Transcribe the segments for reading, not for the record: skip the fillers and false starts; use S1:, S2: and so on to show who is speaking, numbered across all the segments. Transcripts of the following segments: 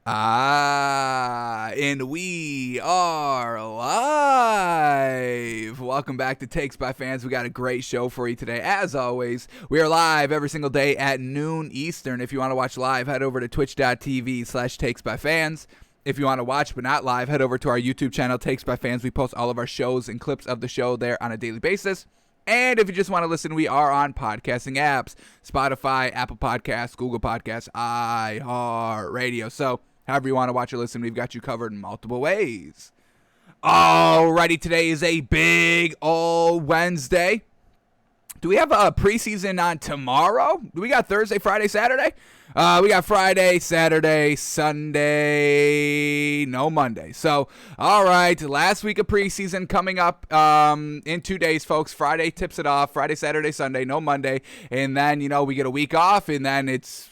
S1: And we are live. Welcome back to Takes by Fans. We got a great show for you today. As always, we are live every single day at noon Eastern. If you want to watch live, head over to twitch.tv/Takes by Fans. If you want to watch but not live, head over to our YouTube channel, Takes by Fans. We post all of our shows and clips of the show there on a daily basis. And if you just want to listen, we are on podcasting apps, Spotify, Apple Podcasts, Google Podcasts, iHeartRadio. So however you want to watch or listen, we've got you covered in multiple ways. Alrighty, today is a big old Wednesday. Do we have a preseason on tomorrow? Do we got Thursday, Friday, Saturday? We got Friday, Saturday, Sunday, no Monday. So, all right, last week of preseason coming up in 2 days, folks. Friday tips it off. Friday, Saturday, Sunday, no Monday. And then, we get a week off, and then it's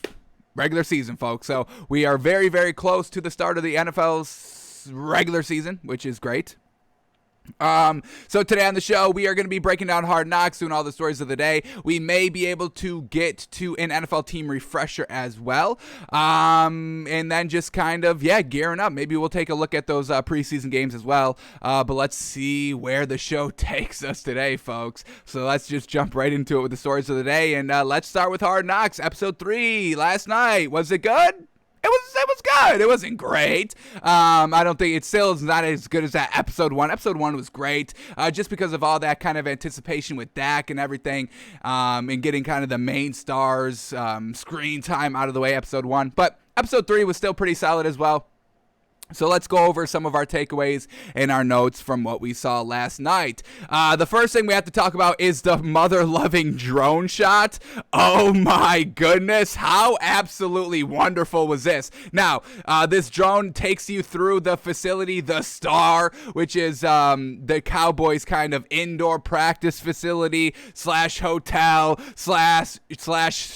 S1: regular season, folks. So we are very, very close to the start of the NFL's regular season, which is great. So today on the show, we are going to be breaking down Hard Knocks, doing all the stories of the day. We may be able to get to an NFL team refresher as well. And then just kind of, gearing up. Maybe we'll take a look at those preseason games as well. But let's see where the show takes us today, folks. So let's just jump right into it with the stories of the day. And let's start with Hard Knocks, episode 3 last night. Was it good? It was good. It wasn't great. I don't think it still is not as good as that episode 1. Episode 1 was great, just because of all that kind of anticipation with Dak and everything, and getting kind of the main stars screen time out of the way. Episode 1, but episode 3 was still pretty solid as well. So let's go over some of our takeaways and our notes from what we saw last night. The first thing we have to talk about is the mother-loving drone shot. Oh my goodness, how absolutely wonderful was this? Now, this drone takes you through the facility, the Star, which is the Cowboys' kind of indoor practice facility slash hotel slash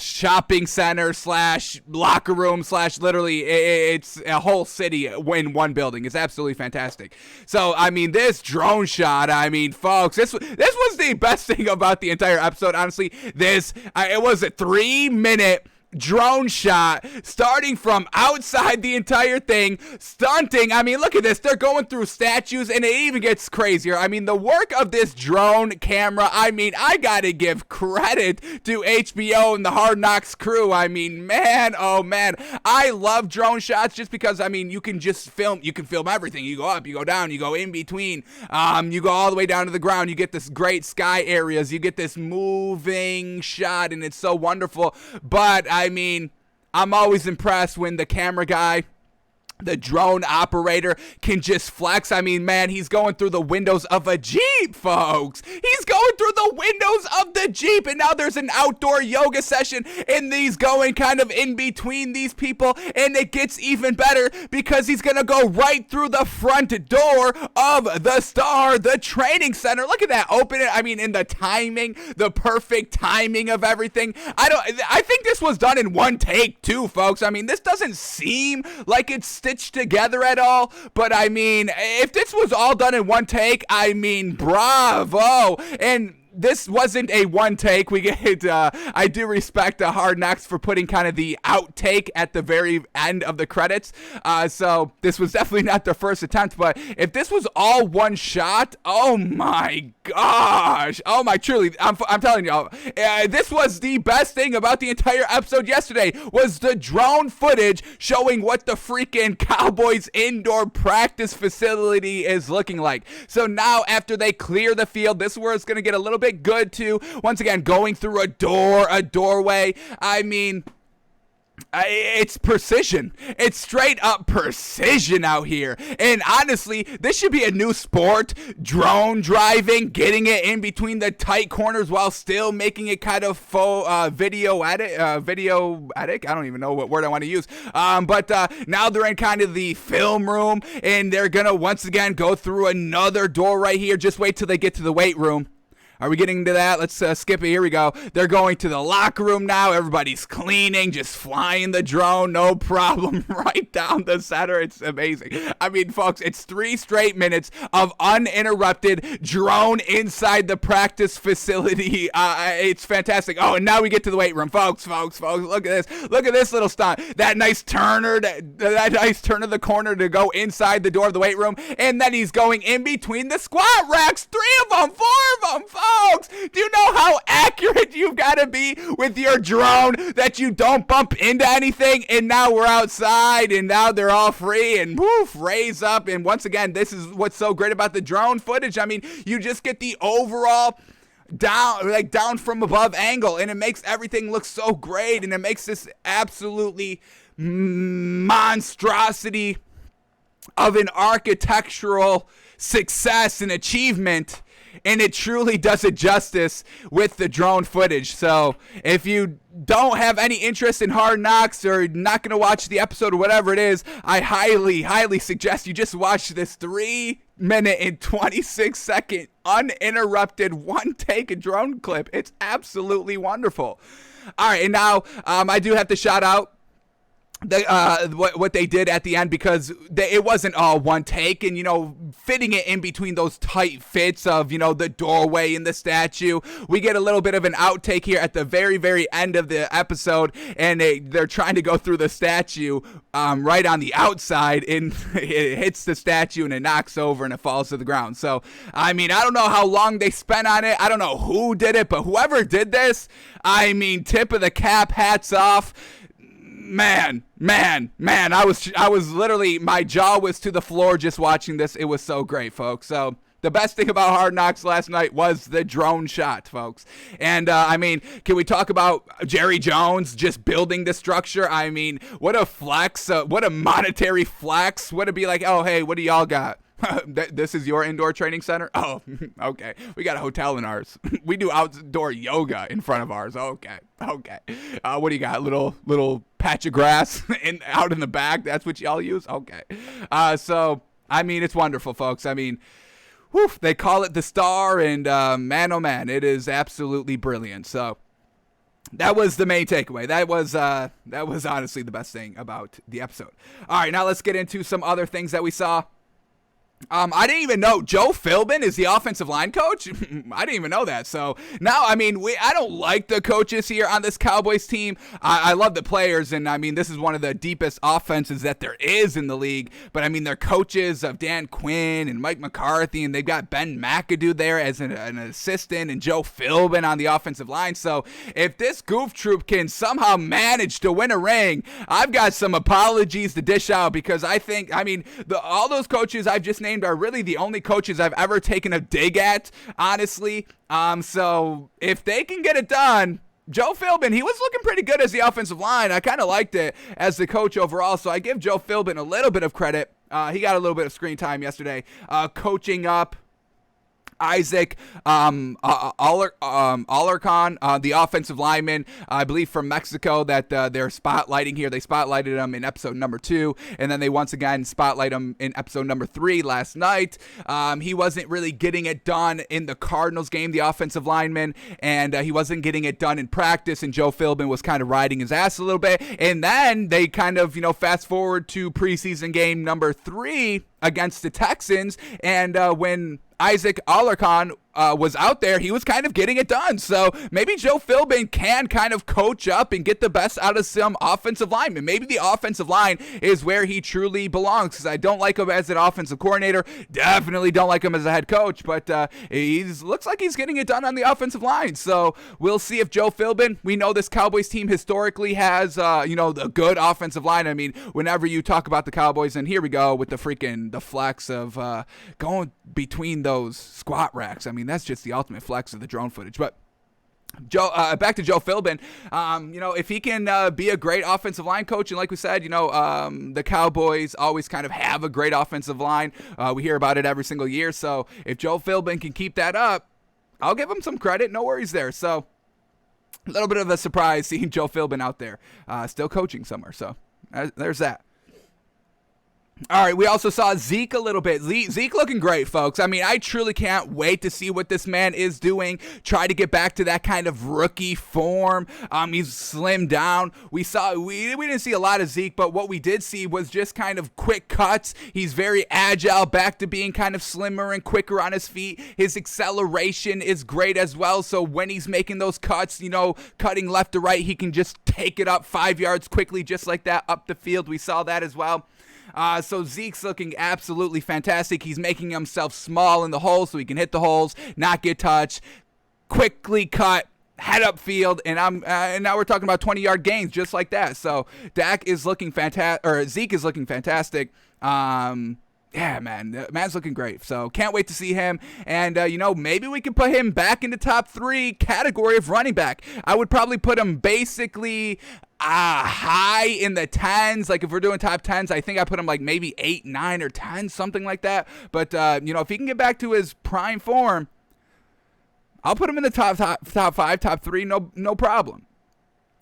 S1: shopping center slash locker room slash literally it's a whole city in one building. It's absolutely fantastic. So, this drone shot, folks, this was the best thing about the entire episode, honestly. It was a 3-minute drone shot starting from outside the entire thing, stunting. Look at this. They're going through statues, and it even gets crazier. The work of this drone camera, I gotta give credit to HBO and the Hard Knocks crew. Man, oh man, I love drone shots just because, you can just film everything. You go up, you go down, you go in between, you go all the way down to the ground. You get this great sky areas, you get this moving shot, and it's so wonderful. But I'm always impressed when the camera guy, the drone operator, can just flex. Man, he's going through the windows of a Jeep, folks. He's going through the windows of the Jeep, and now there's an outdoor yoga session, and he's going kind of in between these people, and it gets even better because he's going to go right through the front door of the Star, the training center. Look at that. Open it. In the timing, the perfect timing of everything. I think this was done in one take, too, folks. This doesn't seem like it's stitched together at all, but if this was all done in one take, bravo. And this wasn't a one take. We get I do respect Hard Knocks for putting kind of the outtake at the very end of the credits. So this was definitely not their first attempt, but if this was all one shot, oh my gosh. Oh my, truly, I'm telling y'all, this was the best thing about the entire episode yesterday, was the drone footage showing what the freaking Cowboys indoor practice facility is looking like. So now after they clear the field, this is where it's going to get a little bit good too. Once again, going through a doorway. It's precision. It's straight up precision out here. And honestly, this should be a new sport. Drone driving, getting it in between the tight corners while still making it kind of faux video edit. I don't even know what word I want to use. But now they're in kind of the film room, and they're going to once again go through another door right here. Just wait till they get to the weight room. Are we getting to that? Let's skip it. Here we go. They're going to the locker room now. Everybody's cleaning, just flying the drone, no problem, right down the center. It's amazing. I mean, folks, it's 3 straight minutes of uninterrupted drone inside the practice facility. It's fantastic. Oh, and now we get to the weight room. Folks, look at this. Look at this little stunt. That nice turner, that nice turn of the corner to go inside the door of the weight room, and then he's going in between the squat racks. 3 of them, 4 of them, folks. Do you know how accurate you've got to be with your drone that you don't bump into anything? And now we're outside, and now they're all free, and woof, raise up. And once again, this is what's so great about the drone footage. I mean, you just get the overall down from above angle, and it makes everything look so great, and it makes this absolutely monstrosity of an architectural success and achievement, and it truly does it justice with the drone footage. So if you don't have any interest in Hard Knocks or not going to watch the episode or whatever it is, I highly suggest you just watch this 3-minute and 26-second uninterrupted one-take drone clip. It's absolutely wonderful. All right, and now I do have to shout out what they did at the end, because it wasn't all one take, and fitting it in between those tight fits of the doorway and the statue. We get a little bit of an outtake here at the very end of the episode, and they're trying to go through the statue right on the outside, and it hits the statue and it knocks over and it falls to the ground. So I mean, I don't know how long they spent on it. I don't know who did it, but whoever did this, I mean, tip of the cap, hats off. Man, I was literally, my jaw was to the floor just watching this. It was so great, folks. So the best thing about Hard Knocks last night was the drone shot, folks. And I mean, can we talk about Jerry Jones just building the structure? I mean, what a flex, what a monetary flex. Would it be like, oh, hey, what do y'all got? This is your indoor training center? Oh, okay. We got a hotel in ours. We do outdoor yoga in front of ours. Okay. What do you got? Little patch of grass out in the back? That's what y'all use? Okay. So, I mean, it's wonderful, folks. I mean, they call it the Star, and man, oh man, it is absolutely brilliant. So, that was the main takeaway. That was honestly the best thing about the episode. All right, now let's get into some other things that we saw. I didn't even know Joe Philbin is the offensive line coach. I didn't even know that. So now, I mean, I don't like the coaches here on this Cowboys team. I love the players, and I mean, this is one of the deepest offenses that there is in the league. But I mean, they're coaches of Dan Quinn and Mike McCarthy, and they've got Ben McAdoo there as an assistant, and Joe Philbin on the offensive line. So if this goof troop can somehow manage to win a ring, I've got some apologies to dish out, because I think, I mean, all those coaches I've just named are really the only coaches I've ever taken a dig at, honestly. So if they can get it done, Joe Philbin, he was looking pretty good as the offensive line. I kind of liked it as the coach overall, so I give Joe Philbin a little bit of credit. He got a little bit of screen time yesterday, coaching up Isaac Alarcon, the offensive lineman, I believe from Mexico, that they're spotlighting here. They spotlighted him in episode number 2, and then they once again spotlight him in episode number 3 last night. He wasn't really getting it done in the Cardinals game, the offensive lineman, and he wasn't getting it done in practice, and Joe Philbin was kind of riding his ass a little bit. And then they kind of, fast forward to preseason game number 3 against the Texans, and when Isaac Alarcon was out there, he was kind of getting it done. So maybe Joe Philbin can kind of coach up and get the best out of some offensive linemen. Maybe the offensive line is where he truly belongs, because I don't like him as an offensive coordinator. Definitely don't like him as a head coach, but he looks like he's getting it done on the offensive line. So we'll see if Joe Philbin, we know this Cowboys team historically has, the good offensive line. I mean, whenever you talk about the Cowboys, and here we go with the flex of going between those squat racks. I mean, that's just the ultimate flex of the drone footage. But back to Joe Philbin, if he can be a great offensive line coach, and like we said, the Cowboys always kind of have a great offensive line. We hear about it every single year. So if Joe Philbin can keep that up, I'll give him some credit. No worries there. So a little bit of a surprise seeing Joe Philbin out there still coaching somewhere. So there's that. All right, we also saw Zeke a little bit. Zeke looking great, folks. I mean, I truly can't wait to see what this man is doing. Try to get back to that kind of rookie form. He's slimmed down. We didn't see a lot of Zeke, but what we did see was just kind of quick cuts. He's very agile, back to being kind of slimmer and quicker on his feet. His acceleration is great as well. So when he's making those cuts, cutting left to right, he can just take it up 5 yards quickly, just like that up the field. We saw that as well. So Zeke's looking absolutely fantastic. He's making himself small in the hole so he can hit the holes, not get touched, quickly cut, head up field, and now we're talking about 20-yard gains just like that. So Zeke is looking fantastic. Yeah, man, the man's looking great. So can't wait to see him. And, maybe we can put him back in the top 3 category of running back. I would probably put him basically high in the 10s. Like if we're doing top 10s, I think I put him like maybe 8, 9, or 10, something like that. But, if he can get back to his prime form, I'll put him in the top 5, top 3, no problem.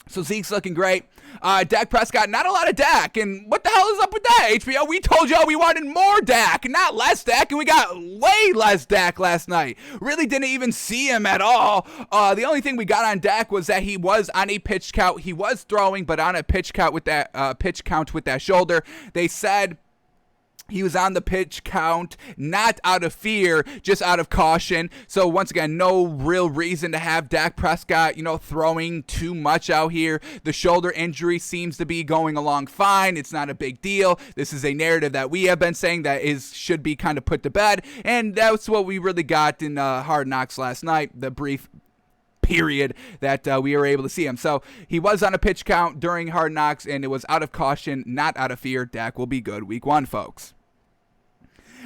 S1: So Zeke's looking great. Dak Prescott, not a lot of Dak. And what the hell is up with that, HBO? We told y'all we wanted more Dak, not less Dak, and we got way less Dak last night. Really didn't even see him at all. The only thing we got on Dak was that he was on a pitch count. He was throwing, but on a pitch count with that shoulder. They said he was on the pitch count, not out of fear, just out of caution. So once again, no real reason to have Dak Prescott, throwing too much out here. The shoulder injury seems to be going along fine. It's not a big deal. This is a narrative that we have been saying that should be kind of put to bed. And that's what we really got in Hard Knocks last night, the brief period that we were able to see him. So he was on a pitch count during Hard Knocks, and it was out of caution, not out of fear. Dak will be good week 1, folks.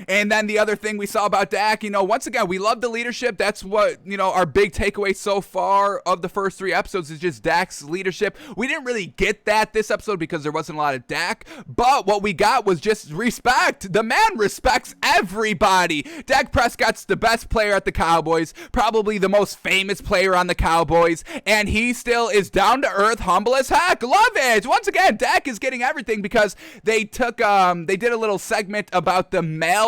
S1: And then the other thing we saw about Dak, once again, we love the leadership. That's what, our big takeaway so far of the first 3 episodes is just Dak's leadership. We didn't really get that this episode because there wasn't a lot of Dak, but what we got was just respect. The man respects everybody. Dak Prescott's the best player at the Cowboys, probably the most famous player on the Cowboys, and he still is down to earth, humble as heck. Love it. Once again, Dak is getting everything because they did a little segment about the mailroom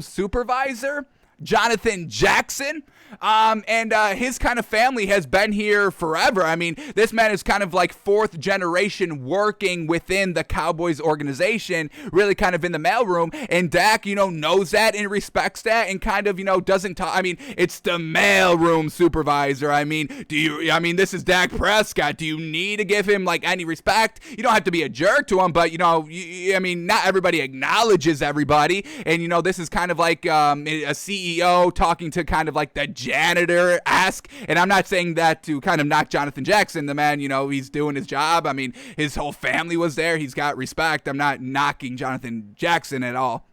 S1: supervisor, Jonathan Jackson. And his kind of family has been here forever. I mean, this man is kind of like 4th generation working within the Cowboys organization, really kind of in the mailroom. And Dak, knows that and respects that and kind of, doesn't talk. I mean, it's the mailroom supervisor. I mean, this is Dak Prescott. Do you need to give him like any respect? You don't have to be a jerk to him, but, not everybody acknowledges everybody. And, this is kind of like a CEO talking to kind of like the janitor-esque, and I'm not saying that to kind of knock Jonathan Jackson. The man, he's doing his job. I mean, his whole family was there. He's got respect. I'm not knocking Jonathan Jackson at all.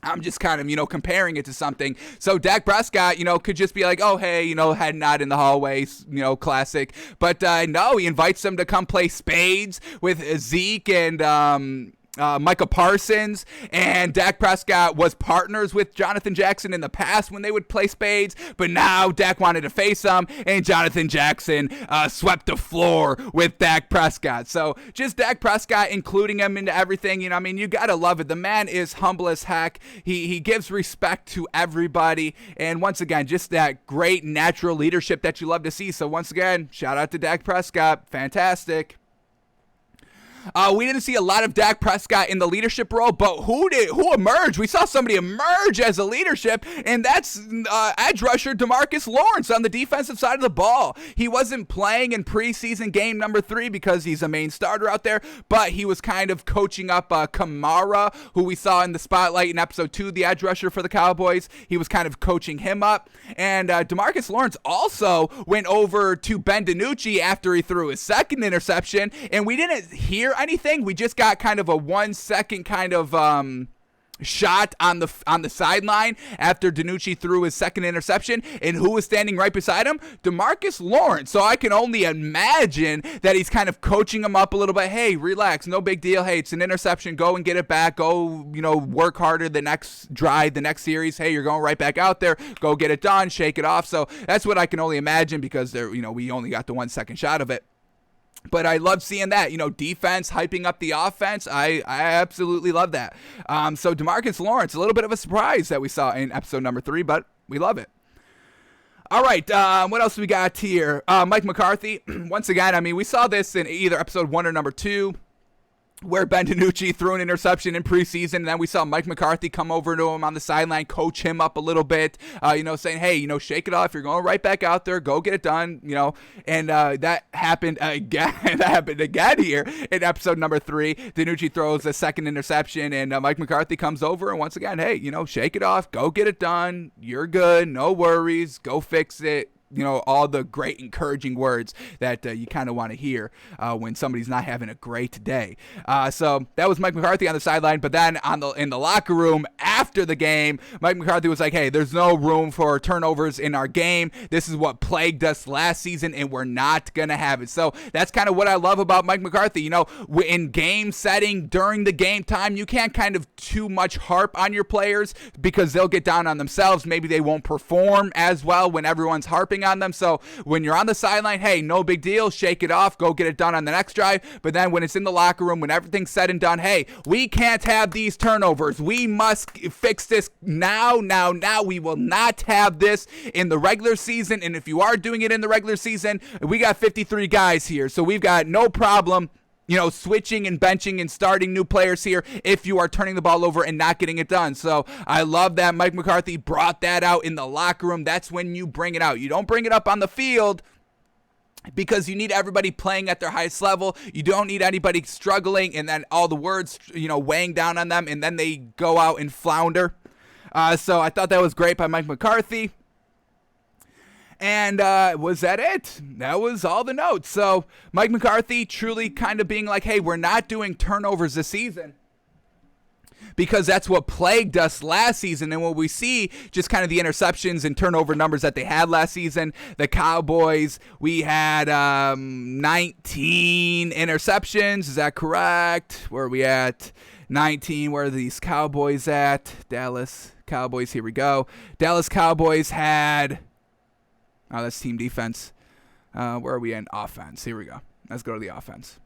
S1: I'm just kind of, comparing it to something. So Dak Prescott, could just be like, oh, hey, head nod in the hallways, classic. But no, he invites them to come play spades with Zeke and Micah Parsons, and Dak Prescott was partners with Jonathan Jackson in the past when they would play spades, but now Dak wanted to face him, and Jonathan Jackson swept the floor with Dak Prescott. So just Dak Prescott including him into everything, you gotta love it. The man is humble as heck. He gives respect to everybody, and once again, just that great natural leadership that you love to see. So once again, shout out to Dak Prescott. Fantastic. We didn't see a lot of Dak Prescott in the leadership role, but who emerged? We saw somebody emerge as a leadership, and that's edge rusher DeMarcus Lawrence on the defensive side of the ball. He wasn't playing in preseason game number 3 because he's a main starter out there, but he was kind of coaching up Kamara, who we saw in the spotlight in episode 2, the edge rusher for the Cowboys. He was kind of coaching him up, and DeMarcus Lawrence also went over to Ben DiNucci after he threw his second interception, and we didn't hear anything. We just got kind of a 1 second kind of shot on the sideline after DiNucci threw his second interception, and who was standing right beside him? DeMarcus Lawrence. So I can only imagine that he's kind of coaching him up a little bit. Hey, relax, no big deal. Hey, it's an interception. Go and get it back. Go, work harder the next drive, the next series. Hey, you're going right back out there. Go get it done. Shake it off. So that's what I can only imagine because we only got the 1 second shot of it. But I love seeing that, defense hyping up the offense. I absolutely love that. So DeMarcus Lawrence, a little bit of a surprise that we saw in episode number 3, but we love it. All right, what else we got here? Mike McCarthy, once again, we saw this in either episode 1 or number 2, where Ben DiNucci threw an interception in preseason, and then we saw Mike McCarthy come over to him on the sideline, coach him up a little bit, saying, hey, shake it off. You're going right back out there. Go get it done, and that happened again. That happened again here in episode number 3. DiNucci throws a second interception, and Mike McCarthy comes over, and once again, hey, shake it off. Go get it done. You're good. No worries. Go fix it. All the great encouraging words that you kind of want to hear when somebody's not having a great day. So that was Mike McCarthy on the sideline. But then in the locker room after the game, Mike McCarthy was like, hey, there's no room for turnovers in our game. This is what plagued us last season, and we're not going to have it. So that's kind of what I love about Mike McCarthy. In game setting, during the game time, you can't kind of too much harp on your players because they'll get down on themselves. Maybe they won't perform as well when everyone's harping on them. So when you're on the sideline, hey, no big deal, shake it off, go get it done on the next drive. But then when it's in the locker room, when everything's said and done, hey, we can't have these turnovers. We must fix this now. We will not have this in the regular season. And if you are doing it in the regular season, we got 53 guys here. So we've got no problem switching and benching and starting new players here if you are turning the ball over and not getting it done. So I love that Mike McCarthy brought that out in the locker room. That's when you bring it out. You don't bring it up on the field because you need everybody playing at their highest level. You don't need anybody struggling and then all the words, weighing down on them, and then they go out and flounder. So I thought that was great by Mike McCarthy. And was that it? That was all the notes. So Mike McCarthy truly kind of being like, hey, we're not doing turnovers this season because that's what plagued us last season. And when we see just kind of the interceptions and turnover numbers that they had last season, the Cowboys, we had 19 interceptions. Is that correct? Where are we at? 19. Where are these Cowboys at? Dallas Cowboys. Here we go. Dallas Cowboys had... Oh, that's team defense. Where are we in offense? Here we go. Let's go to the offense.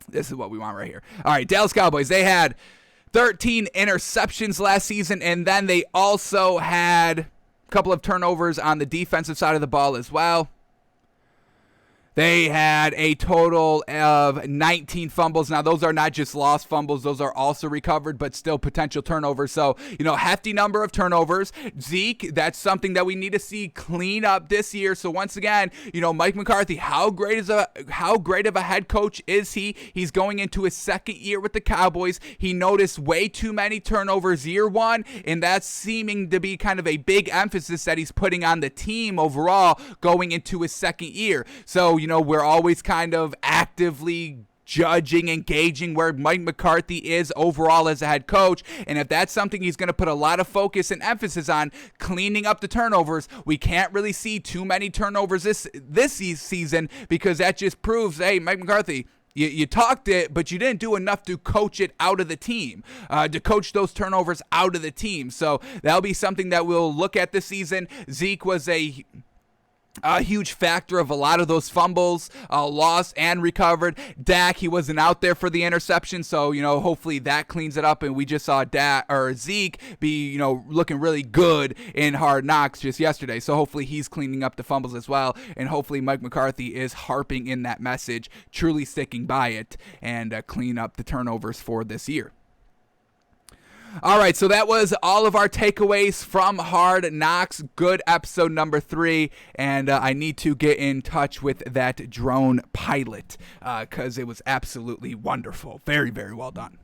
S1: This is what we want right here. All right, Dallas Cowboys, they had 13 interceptions last season, and then they also had a couple of turnovers on the defensive side of the ball as well. They had a total of 19 fumbles. Now, those are not just lost fumbles. Those are also recovered, but still potential turnovers. So, hefty number of turnovers. Zeke, that's something that we need to see clean up this year. So, once again, Mike McCarthy, how great of a head coach is he? He's going into his second year with the Cowboys. He noticed way too many turnovers year one, and that's seeming to be kind of a big emphasis that he's putting on the team overall going into his second year. So, we're always kind of actively judging and gauging where Mike McCarthy is overall as a head coach. And if that's something he's going to put a lot of focus and emphasis on, cleaning up the turnovers, we can't really see too many turnovers this season because that just proves, hey, Mike McCarthy, you talked it, but you didn't do enough to coach it out of the team, to coach those turnovers out of the team. So that'll be something that we'll look at this season. Zeke was a huge factor of a lot of those fumbles, lost and recovered. Dak, he wasn't out there for the interception, so hopefully that cleans it up. And we just saw Zeke be looking really good in Hard Knocks just yesterday. So hopefully he's cleaning up the fumbles as well, and hopefully Mike McCarthy is harping in that message, truly sticking by it, and clean up the turnovers for this year. All right, so that was all of our takeaways from Hard Knocks. Good episode number 3, and I need to get in touch with that drone pilot because it was absolutely wonderful. Very, very well done.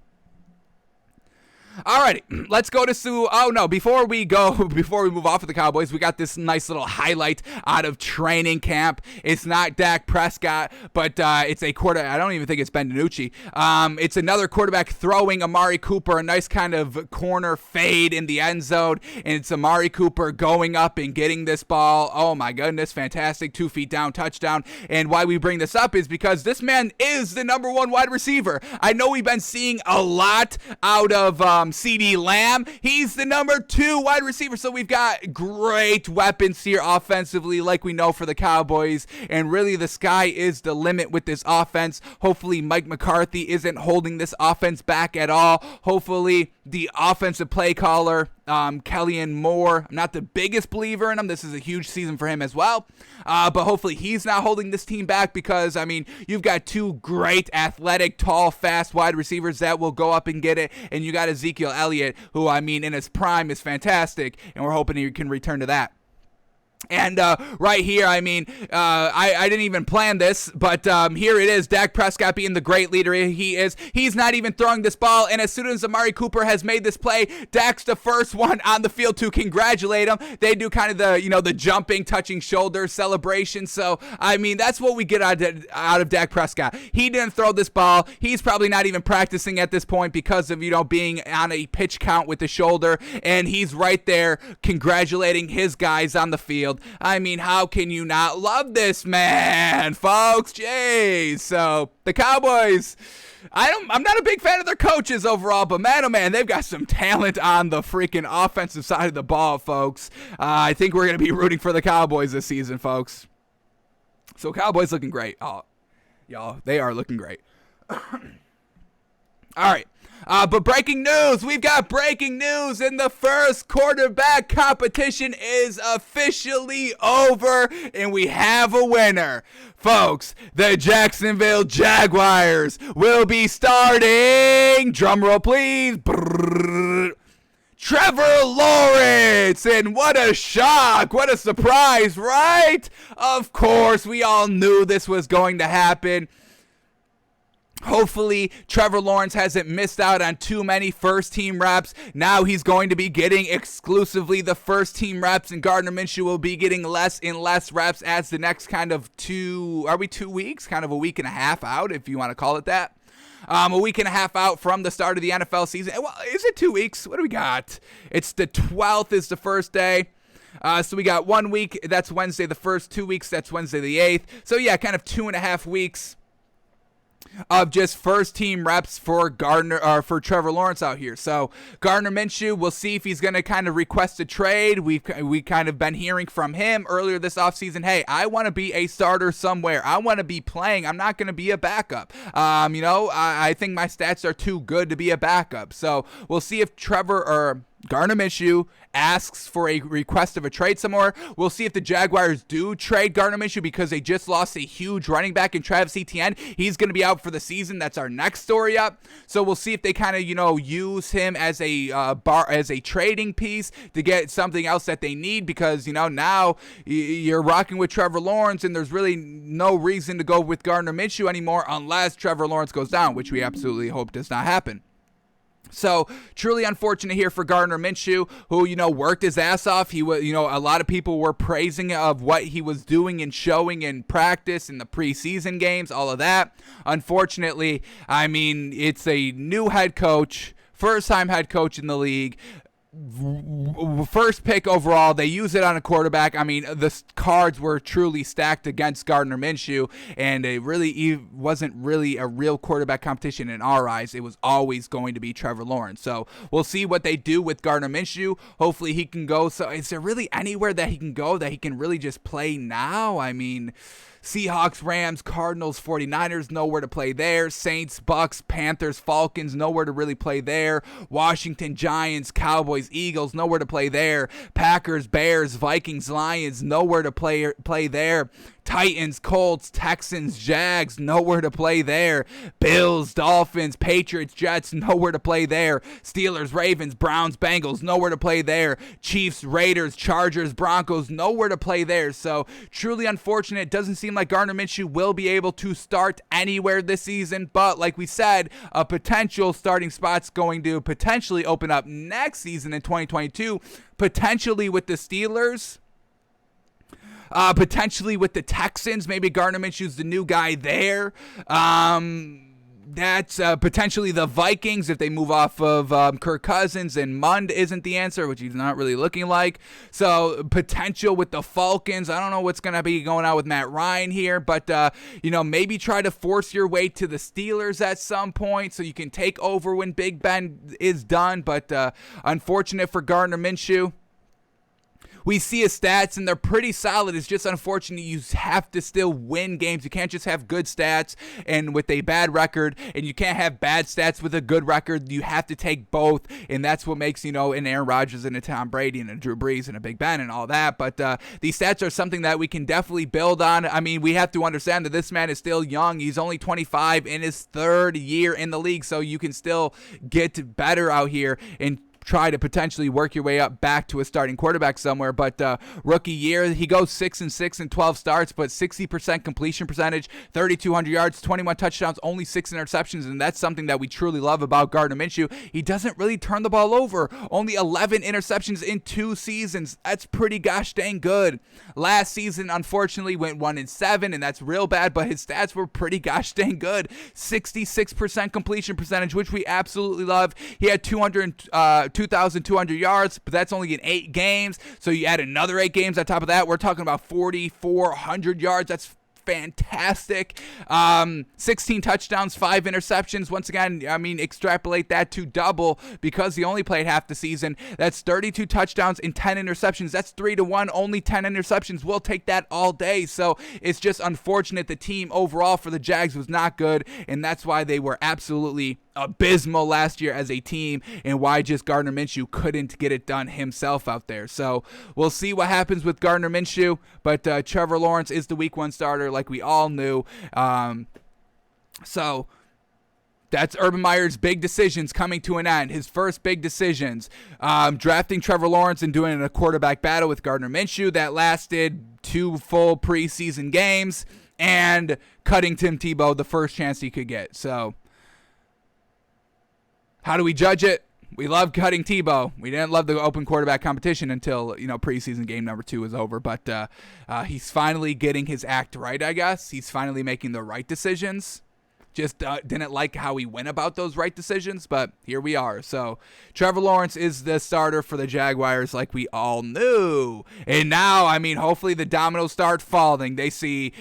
S1: Alrighty, let's go to Sue. Oh no, before we move off of the Cowboys, we got this nice little highlight out of training camp. It's not Dak Prescott, but it's a quarterback. I don't even think it's Ben DiNucci. It's another quarterback throwing Amari Cooper, a nice kind of corner fade in the end zone, and it's Amari Cooper going up and getting this ball. Oh my goodness, fantastic, 2 feet down, touchdown. And why we bring this up is because this man is the number 1 wide receiver. I know we've been seeing a lot out of CeeDee Lamb, he's the number 2 wide receiver. So we've got great weapons here offensively, like we know for the Cowboys. And really, the sky is the limit with this offense. Hopefully, Mike McCarthy isn't holding this offense back at all. Hopefully, the offensive play caller, Kellyan Moore, I'm not the biggest believer in him. This is a huge season for him as well. But hopefully he's not holding this team back because, I mean, you've got 2 great, athletic, tall, fast wide receivers that will go up and get it. And you got Ezekiel Elliott, who, I mean, in his prime is fantastic. And we're hoping he can return to that. And right here, I mean, I didn't even plan this, but here it is. Dak Prescott being the great leader he is. He's not even throwing this ball, and as soon as Amari Cooper has made this play, Dak's the first one on the field to congratulate him. They do kind of the jumping, touching shoulders celebration. So, I mean, that's what we get out of Dak Prescott. He didn't throw this ball. He's probably not even practicing at this point because of, being on a pitch count with the shoulder, and he's right there congratulating his guys on the field. I mean, how can you not love this man, folks? Jeez. So the Cowboys, I'm not a big fan of their coaches overall, but man, oh man, they've got some talent on the freaking offensive side of the ball, folks. I think we're going to be rooting for the Cowboys this season, folks. So Cowboys looking great. Oh, y'all, they are looking great. All right. But breaking news, we've got breaking news, and the first quarterback competition is officially over, and we have a winner. Folks, the Jacksonville Jaguars will be starting, drumroll please, Trevor Lawrence, and what a shock, what a surprise, right? Of course, we all knew this was going to happen. Hopefully, Trevor Lawrence hasn't missed out on too many first-team reps. Now he's going to be getting exclusively the first-team reps, and Gardner Minshew will be getting less and less reps as the next kind of 2 weeks? Kind of a week and a half out, if you want to call it that. A week and a half out from the start of the NFL season. Well, is it 2 weeks? What do we got? It's the 12th is the first day. So we got 1 week. That's Wednesday the 1st. 2 weeks. That's Wednesday the 8th. So, yeah, kind of 2.5 weeks of just first team reps for for Trevor Lawrence out here. So Gardner Minshew, we'll see if he's going to kind of request a trade. We kind of been hearing from him earlier this offseason, hey, I want to be a starter somewhere. I want to be playing. I'm not going to be a backup. I think my stats are too good to be a backup. So we'll see if Gardner Minshew asks for a request of a trade somewhere. We'll see if the Jaguars do trade Gardner Minshew because they just lost a huge running back in Travis Etienne. He's going to be out for the season. That's our next story up. So we'll see if they kind of, use him as a trading piece to get something else that they need because, now you're rocking with Trevor Lawrence and there's really no reason to go with Gardner Minshew anymore unless Trevor Lawrence goes down, which we absolutely hope does not happen. So, truly unfortunate here for Gardner Minshew, who, worked his ass off. He was, a lot of people were praising of what he was doing and showing in practice in the preseason games, all of that. Unfortunately, it's a new head coach, first-time head coach in the league. First pick overall, they use it on a quarterback. The cards were truly stacked against Gardner Minshew, and it really wasn't really a real quarterback competition in our eyes. It was always going to be Trevor Lawrence. So we'll see what they do with Gardner Minshew. Hopefully he can go. So is there really anywhere that he can go that he can really just play now? Seahawks, Rams, Cardinals, 49ers, nowhere to play there. Saints, Bucks, Panthers, Falcons, nowhere to really play there. Washington, Giants, Cowboys, Eagles, nowhere to play there. Packers, Bears, Vikings, Lions, nowhere to play there. Titans, Colts, Texans, Jags, nowhere to play there. Bills, Dolphins, Patriots, Jets, nowhere to play there. Steelers, Ravens, Browns, Bengals, nowhere to play there. Chiefs, Raiders, Chargers, Broncos, nowhere to play there. So truly unfortunate. It doesn't seem like Gardner Minshew will be able to start anywhere this season, but like we said, a potential starting spot's going to potentially open up next season in 2022, potentially with the Steelers. Potentially with the Texans. Maybe Gardner Minshew's the new guy there. That's potentially the Vikings if they move off of Kirk Cousins, and Mund isn't the answer, which he's not really looking like. So potential with the Falcons. I don't know what's going to be going on with Matt Ryan here, but maybe try to force your way to the Steelers at some point so you can take over when Big Ben is done. But unfortunate for Gardner Minshew. We see his stats, and they're pretty solid. It's just unfortunate you have to still win games. You can't just have good stats and with a bad record, and you can't have bad stats with a good record. You have to take both, and that's what makes, an Aaron Rodgers and a Tom Brady and a Drew Brees and a Big Ben and all that. But these stats are something that we can definitely build on. I mean, we have to understand that this man is still young. He's only 25 in his third year in the league, so you can still get better out here and try to potentially work your way up back to a starting quarterback somewhere. But rookie year, he goes 6-6 in 12 starts, but 60% completion percentage, 3,200 yards, 21 touchdowns, only 6 interceptions, and that's something that we truly love about Gardner Minshew. He doesn't really turn the ball over. Only 11 interceptions in 2 seasons. That's pretty gosh dang good. Last season, unfortunately, went 1-7, and that's real bad, but his stats were pretty gosh dang good. 66% completion percentage, which we absolutely love. He had 2,200 yards, but that's only in 8 games. So you add another 8 games on top of that, we're talking about 4,400 yards. That's fantastic. 16 touchdowns, 5 interceptions. Once again, I mean, extrapolate that to double because he only played half the season. That's 32 touchdowns and 10 interceptions. That's 3-1, only 10 interceptions. We'll take that all day. So it's just unfortunate the team overall for the Jags was not good, and that's why they were absolutely abysmal last year as a team, and why just Gardner Minshew couldn't get it done himself out there. So we'll see what happens with Gardner Minshew, but Trevor Lawrence is the week 1 starter like we all knew. So that's Urban Meyer's big decisions coming to an end. His first big decisions, drafting Trevor Lawrence and doing a quarterback battle with Gardner Minshew that lasted 2 full preseason games, and cutting Tim Tebow the first chance he could get. So how do we judge it? We love cutting Tebow. We didn't love the open quarterback competition until, preseason game number 2 was over. But he's finally getting his act right, I guess. He's finally making the right decisions. Just didn't like how he went about those right decisions, but here we are. So Trevor Lawrence is the starter for the Jaguars like we all knew. And now, I mean, hopefully the dominoes start falling. They see,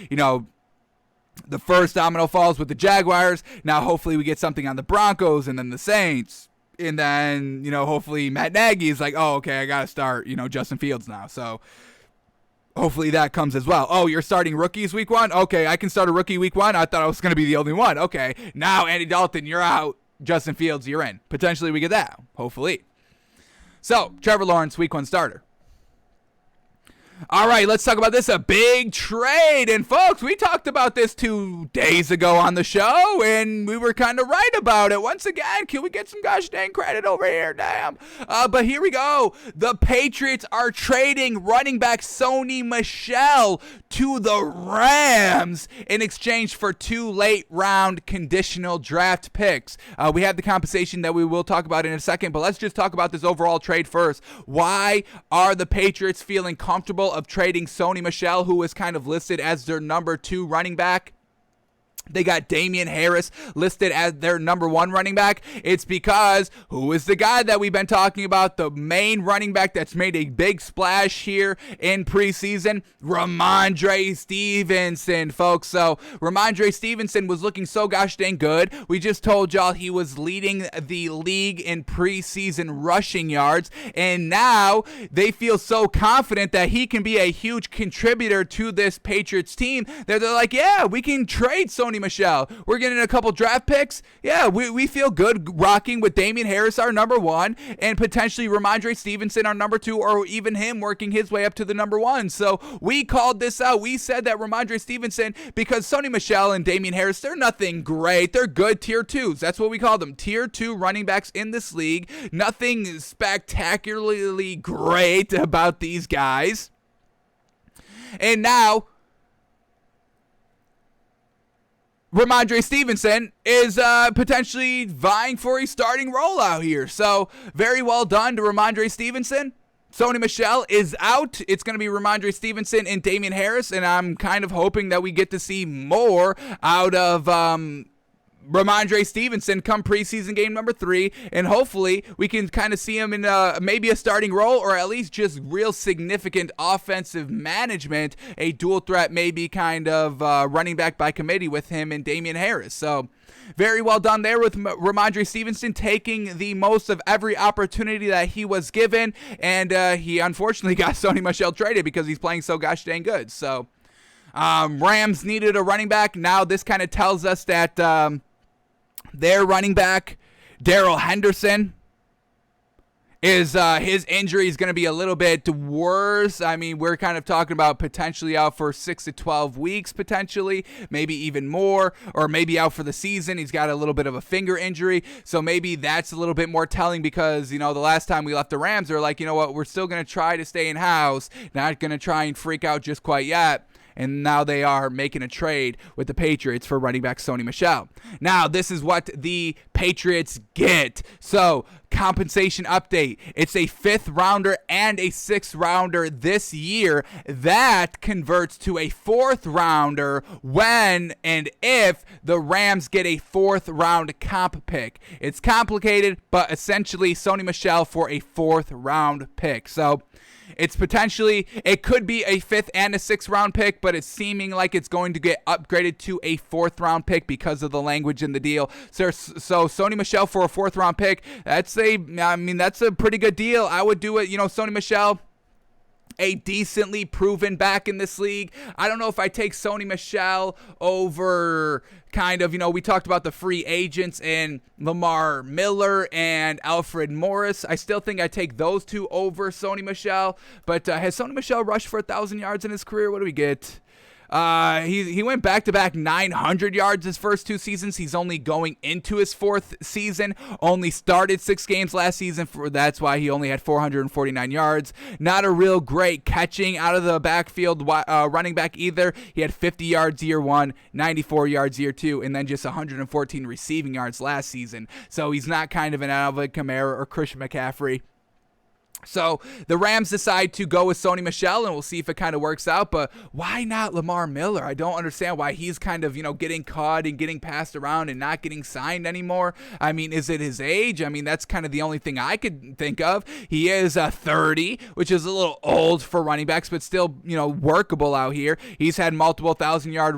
S1: the first domino falls with the Jaguars. Now, hopefully, we get something on the Broncos and then the Saints. And then, hopefully Matt Nagy is like, oh, okay, I got to start, Justin Fields now. So hopefully that comes as well. Oh, you're starting rookies week 1? Okay, I can start a rookie week 1. I thought I was going to be the only one. Okay, now Andy Dalton, you're out. Justin Fields, you're in. Potentially we get that. Hopefully. So, Trevor Lawrence, week 1 starter. All right, let's talk about this, a big trade. And folks, we talked about this 2 days ago on the show, and we were kind of right about it. Once again, can we get some gosh dang credit over here? Damn. But here we go. The Patriots are trading running back Sony Michel to the Rams in exchange for 2 late-round conditional draft picks. We have the compensation that we will talk about in a second, but let's just talk about this overall trade first. Why are the Patriots feeling comfortable of trading Sony Michel, who was kind of listed as their number 2 running back? They got Damian Harris listed as their number 1 running back. It's because who is the guy that we've been talking about, the main running back that's made a big splash here in preseason? Ramondre Stevenson, folks. So Ramondre Stevenson was looking so gosh dang good. We just told y'all he was leading the league in preseason rushing yards, and now they feel so confident that he can be a huge contributor to this Patriots team that they're like, yeah, we can trade Sony Michel. We're getting a couple draft picks. Yeah, we feel good rocking with Damian Harris, our number 1, and potentially Ramondre Stevenson, our number 2, or even him working his way up to the number 1. So we called this out. We said that Ramondre Stevenson, because Sony Michel and Damian Harris, they're nothing great. They're good tier 2s. That's what we call them. Tier 2 running backs in this league. Nothing spectacularly great about these guys. And now Ramondre Stevenson is potentially vying for a starting role out here. So very well done to Ramondre Stevenson. Sony Michel is out. It's going to be Ramondre Stevenson and Damian Harris, and I'm kind of hoping that we get to see more out of Ramondre Stevenson come preseason game number 3, and hopefully we can kind of see him in maybe a starting role, or at least just real significant offensive management, a dual threat maybe kind of running back by committee with him and Damian Harris. So very well done there with Ramondre Stevenson taking the most of every opportunity that he was given, and he unfortunately got Sony Michel traded because he's playing so gosh dang good. So Rams needed a running back. Now this kind of tells us that their running back, Darrell Henderson, is his injury is going to be a little bit worse. I mean, we're kind of talking about potentially out for 6 to 12 weeks, potentially, maybe even more, or maybe out for the season. He's got a little bit of a finger injury, so maybe that's a little bit more telling because, the last time we left the Rams, they're like, you know what, we're still going to try to stay in-house, not going to try and freak out just quite yet. And now they are making a trade with the Patriots for running back Sony Michel. Now, this is what the Patriots get. So, compensation update. It's a 5th rounder and a 6th rounder this year. That converts to a 4th rounder when and if the Rams get a 4th round comp pick. It's complicated, but essentially Sony Michel for a 4th round pick. So, it's potentially, it could be a 5th and a 6th round pick, but it's seeming like it's going to get upgraded to a 4th round pick because of the language in the deal. So Sony Michel for a 4th round pick, that's a pretty good deal. I would do it, Sony Michel, a decently proven back in this league. I don't know if I take Sony Michel over kind of, we talked about the free agents and Lamar Miller and Alfred Morris. I still think I take those two over Sony Michel. But has Sony Michel rushed for 1,000 yards in his career? What do we get? He went back-to-back 900 yards his first 2 seasons. He's only going into his 4th season. Only started 6 games last season. That's why he only had 449 yards. Not a real great catching out of the backfield running back either. He had 50 yards year 1, 94 yards year 2, and then just 114 receiving yards last season. So he's not kind of an Alvin Kamara or Christian McCaffrey. So the Rams decide to go with Sony Michel, and we'll see if it kind of works out. But why not Lamar Miller? I don't understand why he's kind of, getting caught and getting passed around and not getting signed anymore. I mean, is it his age? I mean, that's kind of the only thing I could think of. He is 30, which is a little old for running backs, but still, workable out here. He's had multiple 1,000-yard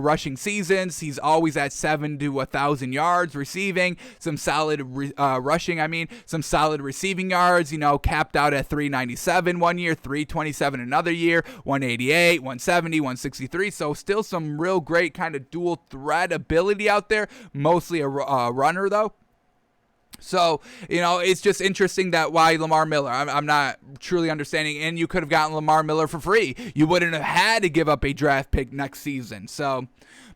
S1: rushing seasons. He's always at 7 to 1,000 yards receiving. Some solid rushing. Some solid receiving yards. Capped out at 397 one year, 327 another year, 188, 170, 163. So still some real great kind of dual threat ability out there. Mostly a runner though. So, it's just interesting that why Lamar Miller. I'm not truly understanding. And you could have gotten Lamar Miller for free. You wouldn't have had to give up a draft pick next season. So,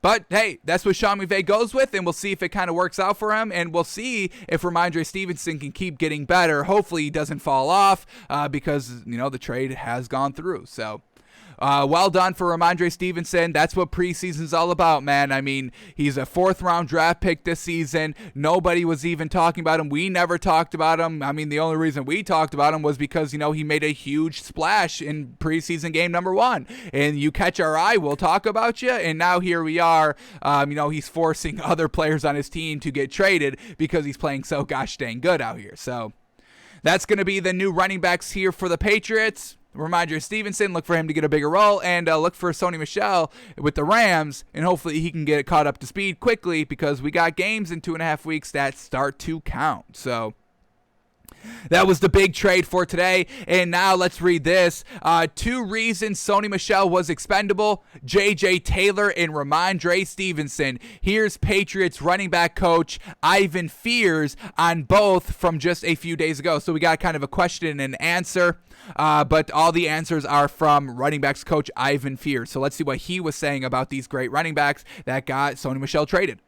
S1: but hey, that's what Sean McVay goes with, and we'll see if it kind of works out for him, and we'll see if Ramondre Stevenson can keep getting better. Hopefully he doesn't fall off because, the trade has gone through. So, well done for Ramondre Stevenson. That's what preseason's all about, man. I mean, he's a 4th round draft pick this season. Nobody was even talking about him. We never talked about him. I mean, the only reason we talked about him was because, he made a huge splash in preseason game number 1. And you catch our eye, we'll talk about you. And now here we are. He's forcing other players on his team to get traded because he's playing so gosh dang good out here. So that's going to be the new running backs here for the Patriots. Ramondre Stevenson, look for him to get a bigger role, and look for Sony Michel with the Rams, and hopefully he can get caught up to speed quickly because we got games in 2.5 weeks that start to count. So that was the big trade for today. And now let's read this. 2 reasons Sony Michel was expendable: J.J. Taylor and Ramondre Stevenson. Here's Patriots running back coach Ivan Fears on both from just a few days ago. So we got kind of a question and answer. But all the answers are from running backs coach Ivan Fears. So let's see what he was saying about these great running backs that got Sony Michel traded.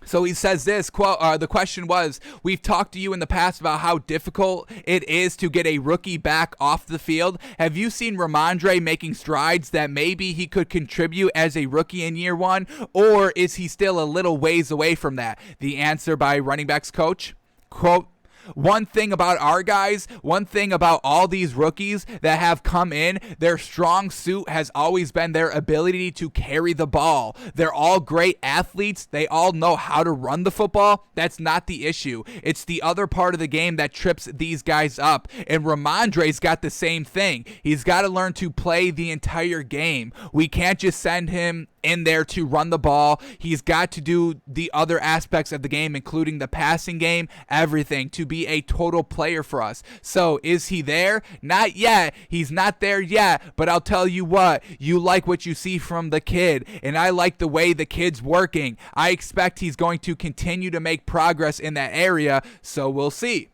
S1: So he says this, quote, the question was, we've talked to you in the past about how difficult it is to get a rookie back off the field. Have you seen Ramondre making strides that maybe he could contribute as a rookie in year 1? Or is he still a little ways away from that? The answer by running backs coach, quote, one thing about our guys, one thing about all these rookies that have come in, their strong suit has always been their ability to carry the ball. They're all great athletes. They all know how to run the football. That's not the issue. It's the other part of the game that trips these guys up. And Ramondre's got the same thing. He's got to learn to play the entire game. We can't just send him in there to run the ball. He's got to do the other aspects of the game, including the passing game, everything, to be a total player for us. So is he there? Not yet. He's not there yet, but I'll tell you what, you like what you see from the kid, and I like the way the kid's working. I expect he's going to continue to make progress in that area, so we'll see.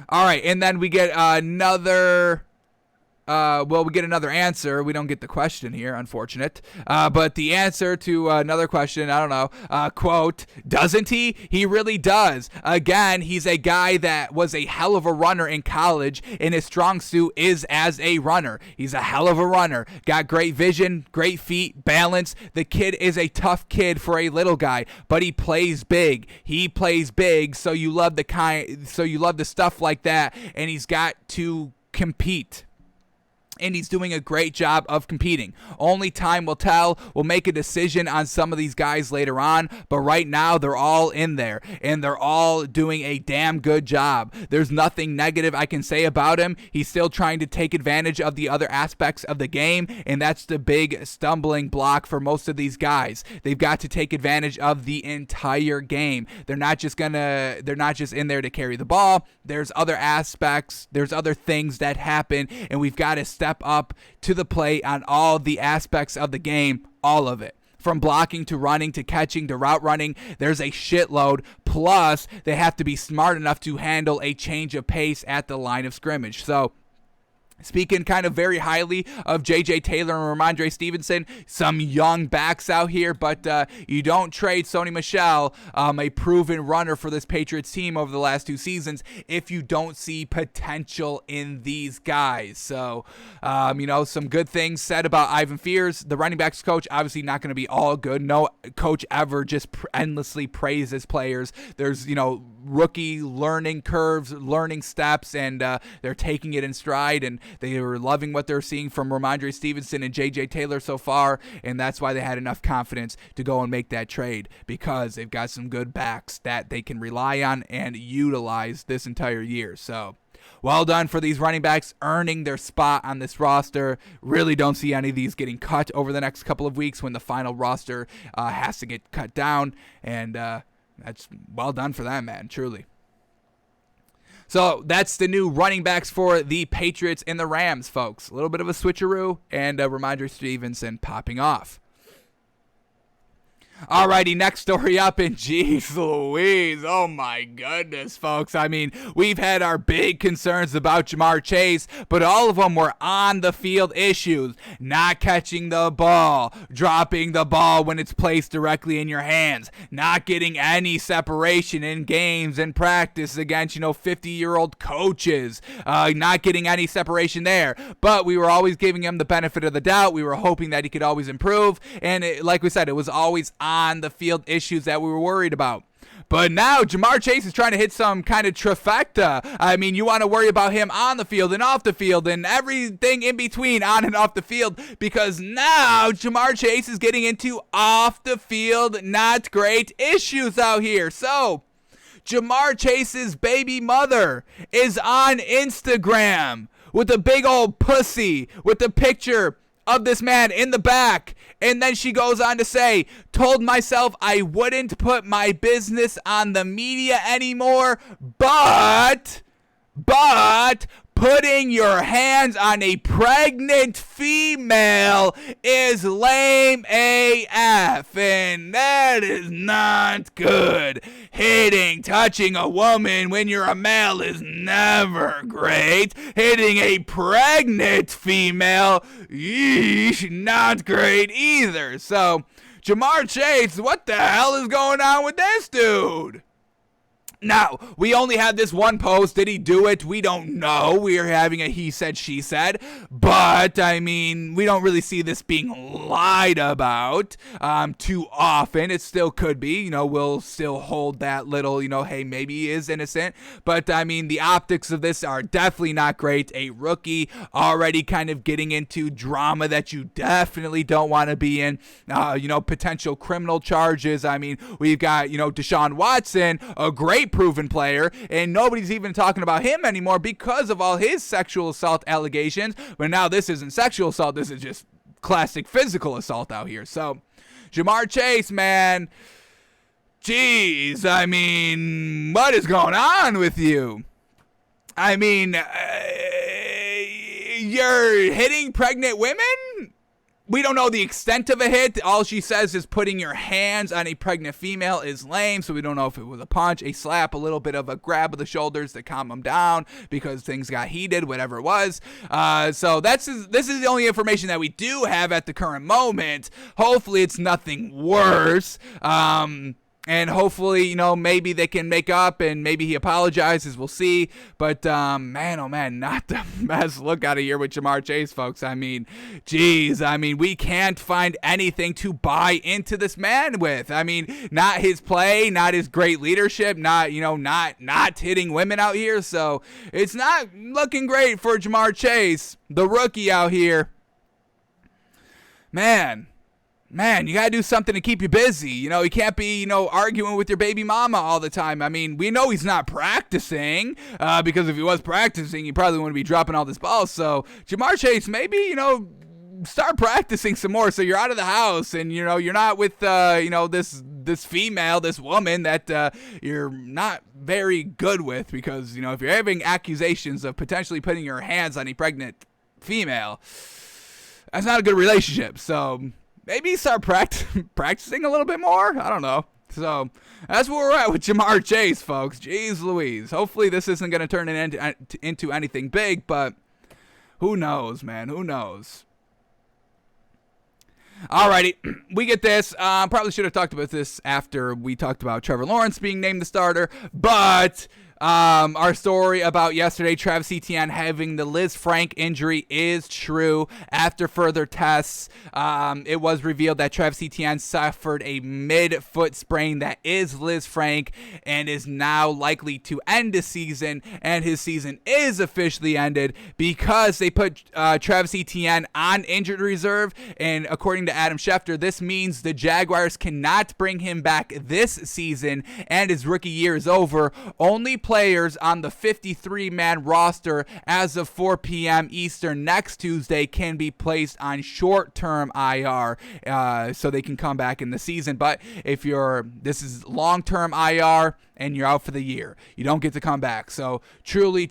S1: All right, and then we get another answer. We don't get the question here, unfortunate. But the answer to another question, I don't know, quote, doesn't he? He really does. Again, he's a guy that was a hell of a runner in college, and his strong suit is as a runner. He's a hell of a runner. Got great vision, great feet, balance. The kid is a tough kid for a little guy, but he plays big. He plays big, so you love the stuff like that, and he's got to compete. And he's doing a great job of competing. Only time will tell. We'll make a decision on some of these guys later on, but right now they're all in there, and they're all doing a damn good job. There's nothing negative I can say about him. He's still trying to take advantage of the other aspects of the game, and that's the big stumbling block for most of these guys. They've got to take advantage of the entire game. They're not just in there to carry the ball. There's other aspects, there's other things that happen, and we've got to step up to the plate on all the aspects of the game, all of it. From blocking to running to catching to route running, there's a shitload. Plus, they have to be smart enough to handle a change of pace at the line of scrimmage. So, speaking kind of very highly of J.J. Taylor and Ramondre Stevenson, some young backs out here, but you don't trade Sony Michel, a proven runner for this Patriots team over the last 2 seasons, if you don't see potential in these guys. So, some good things said about Ivan Fears, the running backs coach. Obviously not going to be all good. No coach ever just endlessly praises players. There's, rookie learning curves, learning steps, and they're taking it in stride, and they were loving what they're seeing from Ramondre Stevenson and J.J. Taylor so far, and that's why they had enough confidence to go and make that trade, because they've got some good backs that they can rely on and utilize this entire year. So, well done for these running backs earning their spot on this roster. Really don't see any of these getting cut over the next couple of weeks when the final roster has to get cut down, and that's well done for them, man, truly. So that's the new running backs for the Patriots and the Rams, folks. A little bit of a switcheroo, and Ramondre Stevenson popping off. Alrighty, next story up, and geez Louise, oh my goodness, folks. I mean, we've had our big concerns about Jamar Chase, but all of them were on the field issues. Not catching the ball, dropping the ball when it's placed directly in your hands, not getting any separation in games and practice against, 50-year-old coaches, not getting any separation there. But we were always giving him the benefit of the doubt. We were hoping that he could always improve, and like we said, it was always on the field issues that we were worried about. But now Jamar Chase is trying to hit some kind of trifecta. I mean, you want to worry about him on the field and off the field and everything in between on and off the field, because now Jamar Chase is getting into off the field not great issues out here. So Jamar Chase's baby mother is on Instagram with a big old pussy with a picture of this man in the back. And then she goes on to say, told myself I wouldn't put my business on the media anymore, but putting your hands on a pregnant female is lame AF, and that is not good. Touching a woman when you're a male is never great. Hitting a pregnant female, yeesh, not great either. So, Jamar Chase, what the hell is going on with this dude? Now, we only had this one post. Did he do it? We don't know. We are having a he said, she said. But, I mean, we don't really see this being lied about too often. It still could be. You know, we'll still hold that little, you know, hey, maybe he is innocent. But, I mean, the optics of this are definitely not great. A rookie already kind of getting into drama that you definitely don't want to be in. You know, potential criminal charges. I mean, we've got, you know, Deshaun Watson, a great proven player, and nobody's even talking about him anymore because of all his sexual assault allegations. But now this isn't sexual assault, this is just classic physical assault out here. So Ja'Marr Chase, man, jeez, I mean, what is going on with you? I mean, you're hitting pregnant women? We don't know the extent of a hit. All she says is putting your hands on a pregnant female is lame, so we don't know if it was a punch, a slap, a little bit of a grab of the shoulders to calm them down because things got heated, whatever it was. So this is the only information that we do have at the current moment. Hopefully it's nothing worse. And hopefully, you know, maybe they can make up and maybe he apologizes. We'll see. But, man, oh, man, not the best look out of here with Ja'Marr Chase, folks. I mean, geez. I mean, we can't find anything to buy into this man with. I mean, not his play, not his great leadership, not, you know, not hitting women out here. So it's not looking great for Ja'Marr Chase, the rookie out here. Man, you got to do something to keep you busy. You know, you can't be, you know, arguing with your baby mama all the time. I mean, we know he's not practicing because if he was practicing, he probably wouldn't be dropping all this balls. So, Ja'Marr Chase, maybe, you know, start practicing some more so you're out of the house and, you know, you're not with, you know, this female, this woman that you're not very good with because, you know, if you're having accusations of potentially putting your hands on a pregnant female, that's not a good relationship. So, maybe start practicing a little bit more. I don't know. So that's where we're at with Ja'Marr Chase, folks. Jeez Louise. Hopefully this isn't going to turn into anything big, but who knows, man? Who knows? Alrighty, we get this. Probably should have talked about this after we talked about Trevor Lawrence being named the starter, but our story about yesterday, Travis Etienne having the Liz Frank injury is true. After further tests, it was revealed that Travis Etienne suffered a mid-foot sprain that is Liz Frank and is now likely to end the season, and his season is officially ended because they put Travis Etienne on injured reserve, and according to Adam Schefter, this means the Jaguars cannot bring him back this season, and his rookie year is over. Only players on the 53-man roster as of 4 p.m. Eastern next Tuesday can be placed on short-term IR so they can come back in the season. But if this is long-term IR and you're out for the year, you don't get to come back. So truly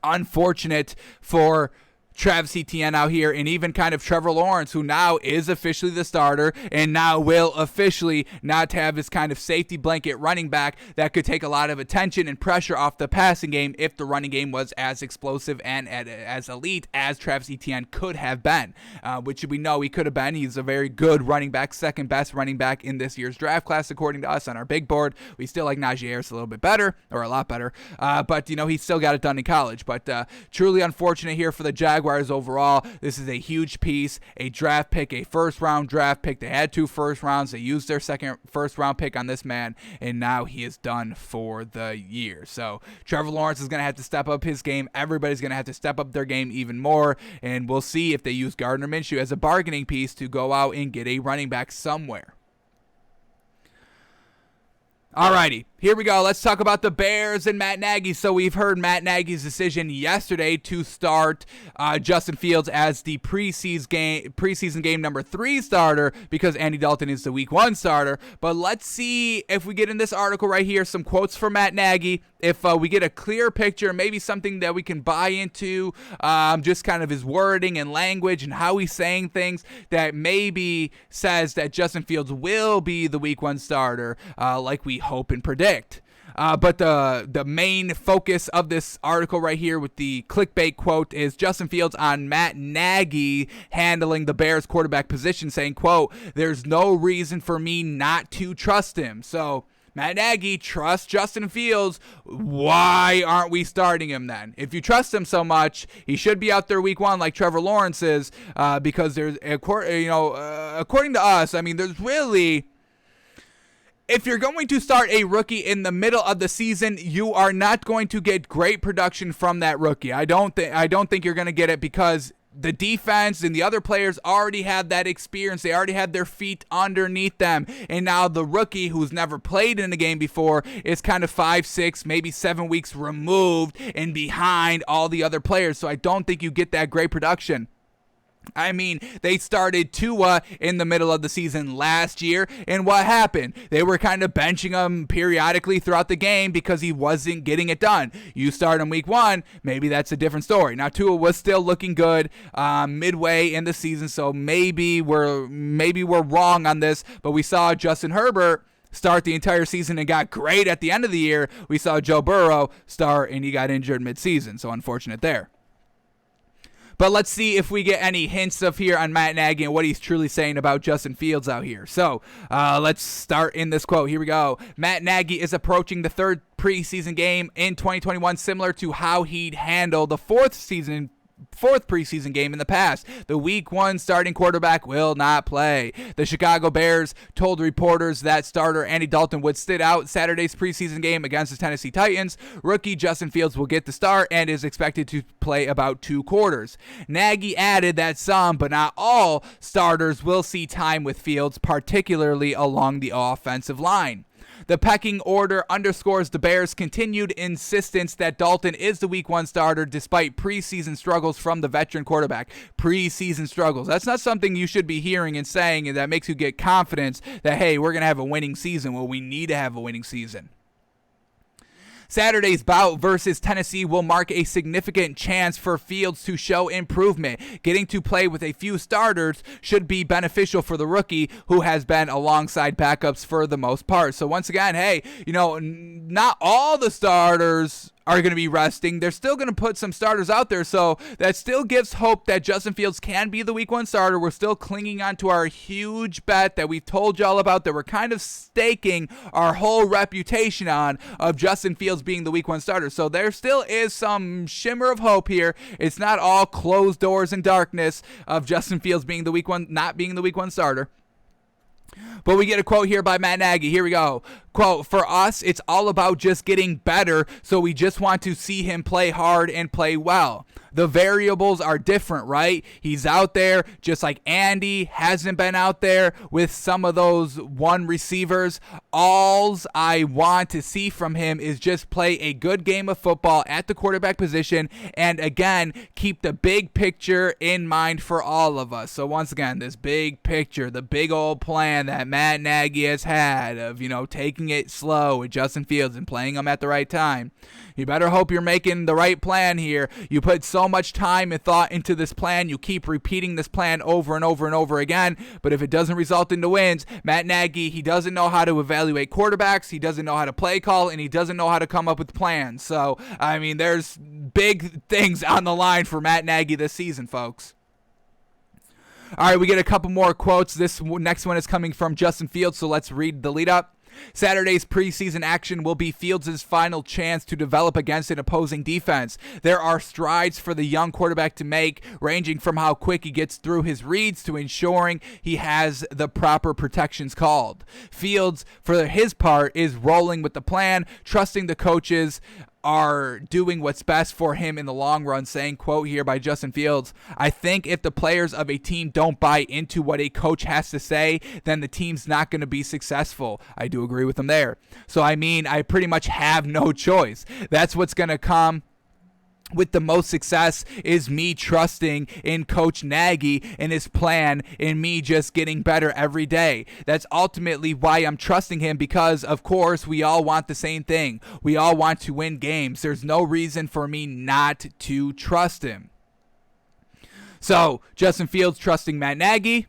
S1: unfortunate for Travis Etienne out here, and even kind of Trevor Lawrence, who now is officially the starter and now will officially not have his kind of safety blanket running back that could take a lot of attention and pressure off the passing game if the running game was as explosive and as elite as Travis Etienne could have been, which we know he could have been. He's a very good running back, second best running back in this year's draft class, according to us on our big board. We still like Najee Harris a little bit better, or a lot better, but, you know, he still got it done in college. But truly unfortunate here for the Jaguars overall. This is a huge piece, a draft pick, a first-round draft pick. They had 2 first rounds. They used their second first-round pick on this man, and now he is done for the year. So Trevor Lawrence is going to have to step up his game. Everybody's going to have to step up their game even more, and we'll see if they use Gardner Minshew as a bargaining piece to go out and get a running back somewhere. Alrighty, here we go. Let's talk about the Bears and Matt Nagy. So we've heard Matt Nagy's decision yesterday to start Justin Fields as the preseason game number 3 starter because Andy Dalton is the week 1 starter. But let's see if we get in this article right here some quotes from Matt Nagy. If we get a clear picture, maybe something that we can buy into, just kind of his wording and language and how he's saying things that maybe says that Justin Fields will be the week 1 starter, like we hope and predict. But the main focus of this article right here with the clickbait quote is Justin Fields on Matt Nagy handling the Bears quarterback position, saying, quote, "There's no reason for me not to trust him." So Matt Nagy trusts Justin Fields. Why aren't we starting him then? If you trust him so much, he should be out there week 1 like Trevor Lawrence is, because there's, according to us, I mean, there's really, if you're going to start a rookie in the middle of the season, you are not going to get great production from that rookie. I don't think you're going to get it, because the defense and the other players already had that experience. They already had their feet underneath them. And now the rookie, who's never played in a game before, is kind of 5, 6, maybe 7 weeks removed and behind all the other players. So I don't think you get that great production. I mean, they started Tua in the middle of the season last year, and what happened? They were kind of benching him periodically throughout the game because he wasn't getting it done. You start him week 1, maybe that's a different story. Now, Tua was still looking good midway in the season, so maybe we're wrong on this, but we saw Justin Herbert start the entire season and got great at the end of the year. We saw Joe Burrow start, and he got injured midseason, so unfortunate there. But let's see if we get any hints of here on Matt Nagy and what he's truly saying about Justin Fields out here. So let's start in this quote. Here we go. Matt Nagy is approaching the third preseason game in 2021 similar to how he'd handle the fourth preseason game in the past. The week 1 starting quarterback will not play. The Chicago Bears told reporters that starter Andy Dalton would sit out Saturday's preseason game against the Tennessee Titans. Rookie Justin Fields will get the start and is expected to play about 2 quarters. Nagy added that some, but not all, starters will see time with Fields, particularly along the offensive line. The pecking order underscores the Bears' continued insistence that Dalton is the week 1 starter despite preseason struggles from the veteran quarterback. Preseason struggles. That's not something you should be hearing and saying, and that makes you get confidence that, hey, we're going to have a winning season. Well, we need to have a winning season. Saturday's bout versus Tennessee will mark a significant chance for Fields to show improvement. Getting to play with a few starters should be beneficial for the rookie, who has been alongside backups for the most part. So once again, hey, not all the starters are going to be resting. They're still going to put some starters out there, so that still gives hope that Justin Fields can be the week 1 starter. We're still clinging on to our huge bet that we've told y'all about, that we're kind of staking our whole reputation on, of Justin Fields being the week 1 starter. So there still is some shimmer of hope here. It's not all closed doors and darkness of Justin Fields being the week 1, not being the week 1 starter. But we get a quote here by Matt Nagy. Here we go. Quote, "For us, it's all about just getting better, so we just want to see him play hard and play well. The variables are different, right? He's out there just like Andy hasn't been out there with some of those one receivers. Alls I want to see from him is just play a good game of football at the quarterback position, and again, keep the big picture in mind for all of us." So once again, this big picture, the big old plan that Matt Nagy has had of, taking it slow with Justin Fields and playing him at the right time. You better hope you're making the right plan here. You put so much time and thought into this plan. You keep repeating this plan over and over and over again. But if it doesn't result into wins, Matt Nagy, he doesn't know how to evaluate quarterbacks. He doesn't know how to play call, and he doesn't know how to come up with plans. So, I mean, there's big things on the line for Matt Nagy this season, folks. All right, we get a couple more quotes. This next one is coming from Justin Fields, so let's read the lead up. Saturday's preseason action will be Fields' final chance to develop against an opposing defense. There are strides for the young quarterback to make, ranging from how quick he gets through his reads to ensuring he has the proper protections called. Fields, for his part, is rolling with the plan, trusting the coaches are doing what's best for him in the long run, saying, quote here by Justin Fields, "I think if the players of a team don't buy into what a coach has to say, then the team's not going to be successful." I do agree with him there. So, I mean, I pretty much have no choice. That's what's going to come with the most success, is me trusting in Coach Nagy and his plan, and me just getting better every day. That's ultimately why I'm trusting him, because, of course, we all want the same thing. We all want to win games. There's no reason for me not to trust him. So, Justin Fields trusting Matt Nagy.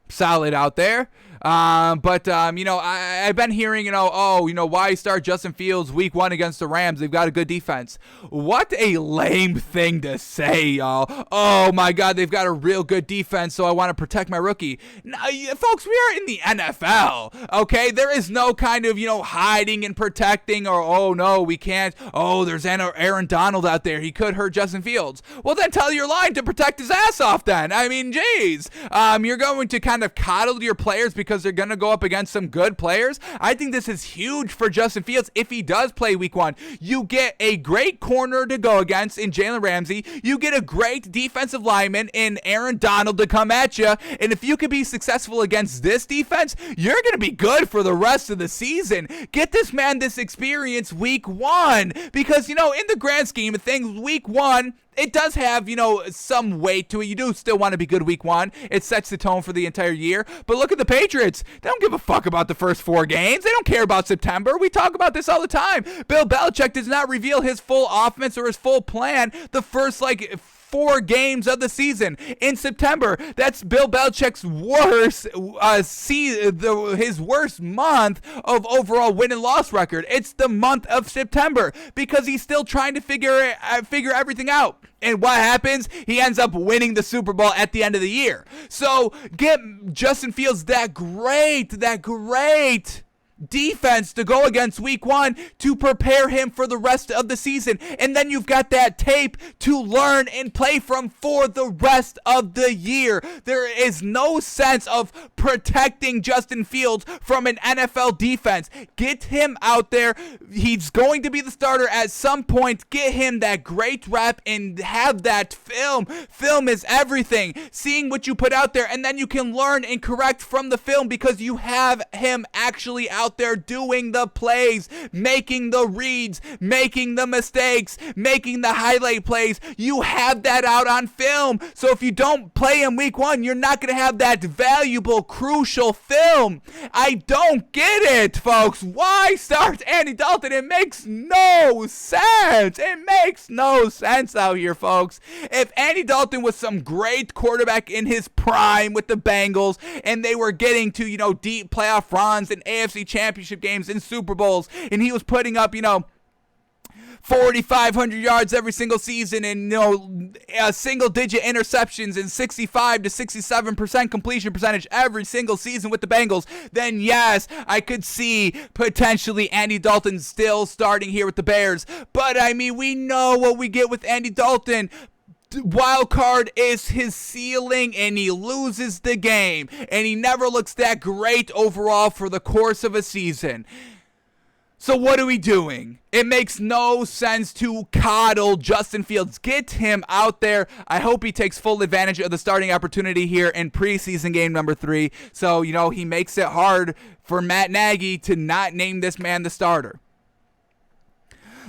S1: Solid out there. I've been hearing, why start Justin Fields week 1 against the Rams? They've got a good defense. What a lame thing to say, y'all. Oh my God, they've got a real good defense, so I want to protect my rookie. No, folks, we are in the NFL, okay? There is no kind of, hiding and protecting, or, oh no, we can't. Oh, there's Aaron Donald out there. He could hurt Justin Fields. Well, then tell your line to protect his ass off then. I mean, geez. You're going to kind of coddle your players because they're going to go up against some good players. I think this is huge for Justin Fields if he does play week 1. You get a great corner to go against in Jalen Ramsey. You get a great defensive lineman in Aaron Donald to come at you. And if you can be successful against this defense, you're going to be good for the rest of the season. Get this man this experience week 1 because, in the grand scheme of things, week 1, it does have, some weight to it. You do still want to be good week 1. It sets the tone for the entire year. But look at the Patriots. They don't give a fuck about the first 4 games. They don't care about September. We talk about this all the time. Bill Belichick does not reveal his full offense or his full plan the first, 4 games of the season in September. That's Bill Belichick's worst his worst month of overall win and loss record. It's the month of September because he's still trying to figure everything out. And what happens? He ends up winning the Super Bowl at the end of the year. So get Justin Fields that great defense to go against week 1 to prepare him for the rest of the season, and then you've got that tape to learn and play from for the rest of the year. There is no sense of protecting Justin Fields from an NFL defense. Get him out there. He's going to be the starter at some point. Get him that great rep and have that film. Film is everything. Seeing what you put out there, and then you can learn and correct from the film because you have him actually out there doing the plays, making the reads, making the mistakes, making the highlight plays. You have that out on film. So if you don't play him week 1, you're not going to have that valuable, crucial film. I don't get it, folks. Why start Andy Dalton? It makes no sense. It makes no sense out here, folks. If Andy Dalton was some great quarterback in his prime with the Bengals and they were getting to, deep playoff runs and AFC championship games and Super Bowls, and he was putting up, 4,500 yards every single season and, single-digit interceptions and 65 to 67% completion percentage every single season with the Bengals, then yes, I could see potentially Andy Dalton still starting here with the Bears. But, we know what we get with Andy Dalton. Wild card is his ceiling, and he loses the game, and he never looks that great overall for the course of a season. So what are we doing? It makes no sense to coddle Justin Fields. Get him out there. I hope he takes full advantage of the starting opportunity here in preseason game number 3. So, he makes it hard for Matt Nagy to not name this man the starter.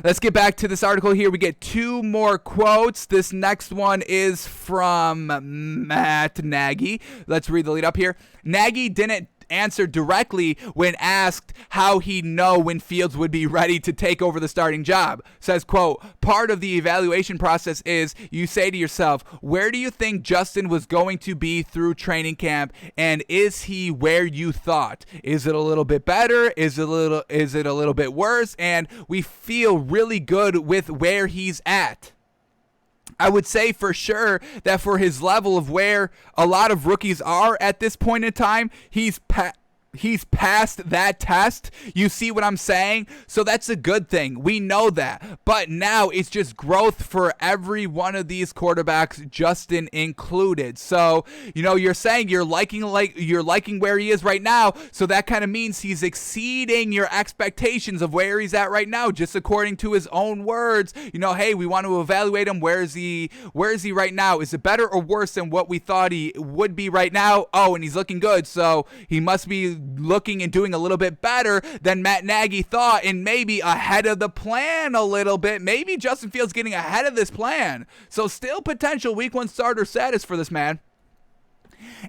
S1: Let's get back to this article here. We get 2 more quotes. This next one is from Matt Nagy. Let's read the lead up here. Nagy didn't answer directly when asked how he'd know when Fields would be ready to take over the starting job. Says, quote, part of the evaluation process is you say to yourself, where do you think Justin was going to be through training camp, and is he where you thought? Is it a little bit better? Is it a little bit worse? And we feel really good with where he's at. I would say for sure that for his level of where a lot of rookies are at this point in time, he's passed that test. You see what I'm saying? So that's a good thing. We know that. But now it's just growth for every one of these quarterbacks, Justin included. So, you're saying you're liking where he is right now. So that kind of means he's exceeding your expectations of where he's at right now, just according to his own words. Hey, we want to evaluate him. Where is he right now? Is it better or worse than what we thought he would be right now? Oh, and he's looking good. So he must be looking and doing a little bit better than Matt Nagy thought, and maybe ahead of the plan a little bit. Maybe Justin Fields getting ahead of this plan. So still potential week 1 starter status for this man.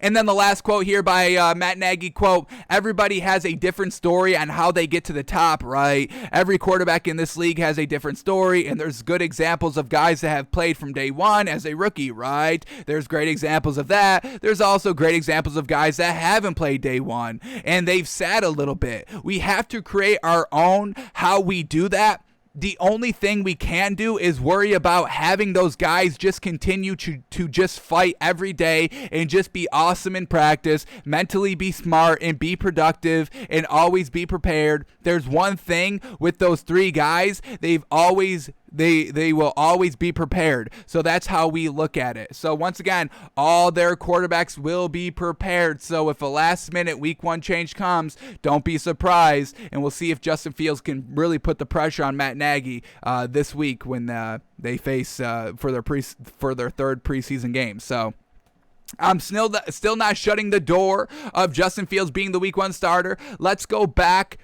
S1: And then the last quote here by Matt Nagy, quote, everybody has a different story on how they get to the top, right? Every quarterback in this league has a different story, and there's good examples of guys that have played from day one as a rookie, right? There's great examples of that. There's also great examples of guys that haven't played day one, and they've sat a little bit. We have to create our own. How we do that, the only thing we can do is worry about having those guys just continue to just fight every day and just be awesome in practice, mentally be smart and be productive and always be prepared. There's one thing with those three guys, they will always be prepared. So that's how we look at it. So once again, all their quarterbacks will be prepared. So if a last minute week 1 change comes, don't be surprised. And we'll see if Justin Fields can really put the pressure on Matt Nagy this week when they face for their third preseason game. So I'm still not shutting the door of Justin Fields being the week 1 starter. Let's go back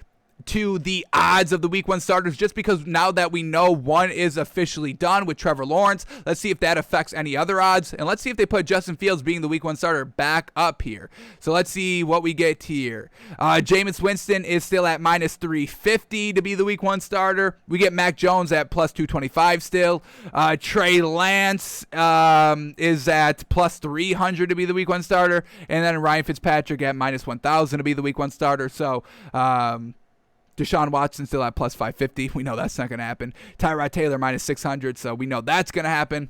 S1: to the odds of the week 1 starters, just because now that we know one is officially done with Trevor Lawrence, let's see if that affects any other odds, and let's see if they put Justin Fields being the week 1 starter back up here. So let's see what we get here. Jameis Winston is still at minus 350 to be the week 1 starter. We get Mac Jones at plus 225 still. Trey Lance is at plus 300 to be the week 1 starter, and then Ryan Fitzpatrick at minus 1,000 to be the week 1 starter. So Deshaun Watson still at plus 550. We know that's not going to happen. Tyrod Taylor minus 600. So we know that's going to happen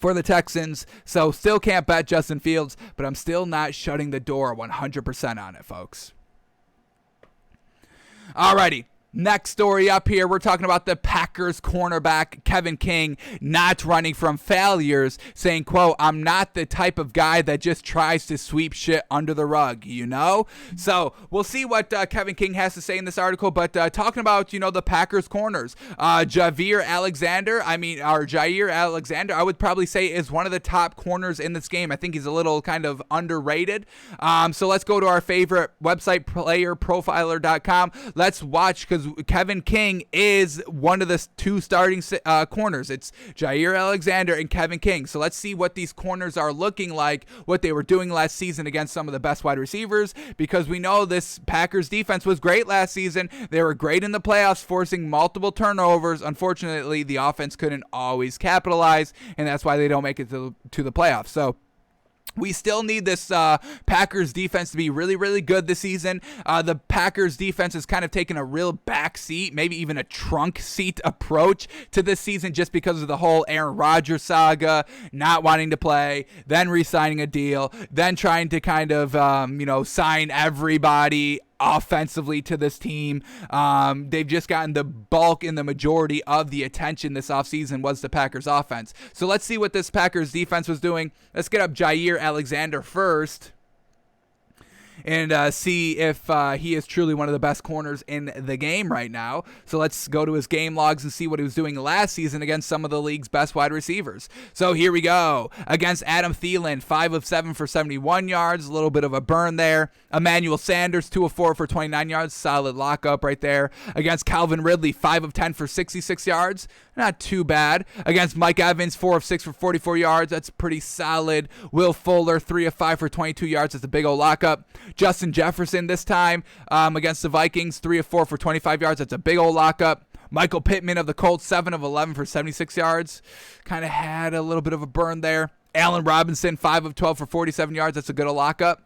S1: for the Texans. So still can't bet Justin Fields, but I'm still not shutting the door 100% on it, folks. Alrighty. Next story up here, we're talking about the Packers cornerback Kevin King not running from failures, saying, quote, I'm not the type of guy that just tries to sweep shit under the rug, you know? So we'll see what Kevin King has to say in this article, but talking about, the Packers corners, Jair Alexander, I would probably say is one of the top corners in this game. I think he's a little kind of underrated. So let's go to our favorite website, playerprofiler.com. Let's watch, because Kevin King is one of the 2 starting corners. It's Jair Alexander and Kevin King. So let's see what these corners are looking like, what they were doing last season against some of the best wide receivers, because we know this Packers defense was great last season. They were great in the playoffs, forcing multiple turnovers. Unfortunately, the offense couldn't always capitalize, and that's why they don't make it to the playoffs. So we still need this Packers defense to be really, really good this season. The Packers defense has kind of taken a real back seat, maybe even a trunk seat approach to this season, just because of the whole Aaron Rodgers saga, not wanting to play, then re-signing a deal, then trying to kind of, sign everybody offensively to this team. They've just gotten the bulk and the majority of the attention this offseason was the Packers offense. So let's see what this Packers defense was doing. Let's get up Jair Alexander first and see if he is truly one of the best corners in the game right now. So let's go to his game logs and see what he was doing last season against some of the league's best wide receivers. So here we go. Against Adam Thielen, 5 of 7 for 71 yards, a little bit of a burn there. Emmanuel Sanders, 2 of 4 for 29 yards, solid lockup right there. Against Calvin Ridley, 5 of 10 for 66 yards, not too bad. Against Mike Evans, 4 of 6 for 44 yards, that's pretty solid. Will Fuller, 3 of 5 for 22 yards, that's a big old lockup. Justin Jefferson this time against the Vikings, 3 of 4 for 25 yards. That's a big old lockup. Michael Pittman of the Colts, 7 of 11 for 76 yards. Kind of had a little bit of a burn there. Allen Robinson, 5 of 12 for 47 yards. That's a good old lockup.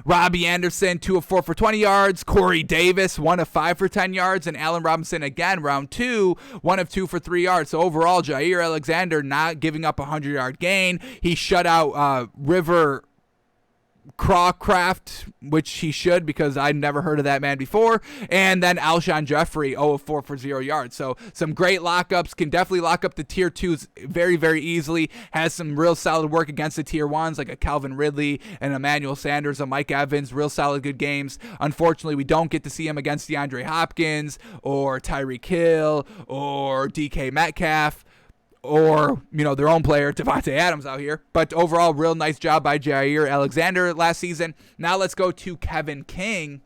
S1: Robbie Anderson, 2 of 4 for 20 yards. Corey Davis, 1 of 5 for 10 yards. And Allen Robinson, again, round 2, 1 of 2 for 3 yards. So overall, Jair Alexander not giving up a 100-yard gain. He shut out River Crawcraft, which he should, because I'd never heard of that man before. And then Alshon Jeffrey, 0 of 4 for 0 yards. So some great lockups. Can definitely lock up the tier 2s very, very easily. Has some real solid work against the tier 1s, like a Calvin Ridley and Emmanuel Sanders, a Mike Evans. Real solid good games. Unfortunately, we don't get to see him against DeAndre Hopkins or Tyreek Hill or DK Metcalf, or, their own player, Devontae Adams out here. But overall, real nice job by Jair Alexander last season. Now let's go to Kevin King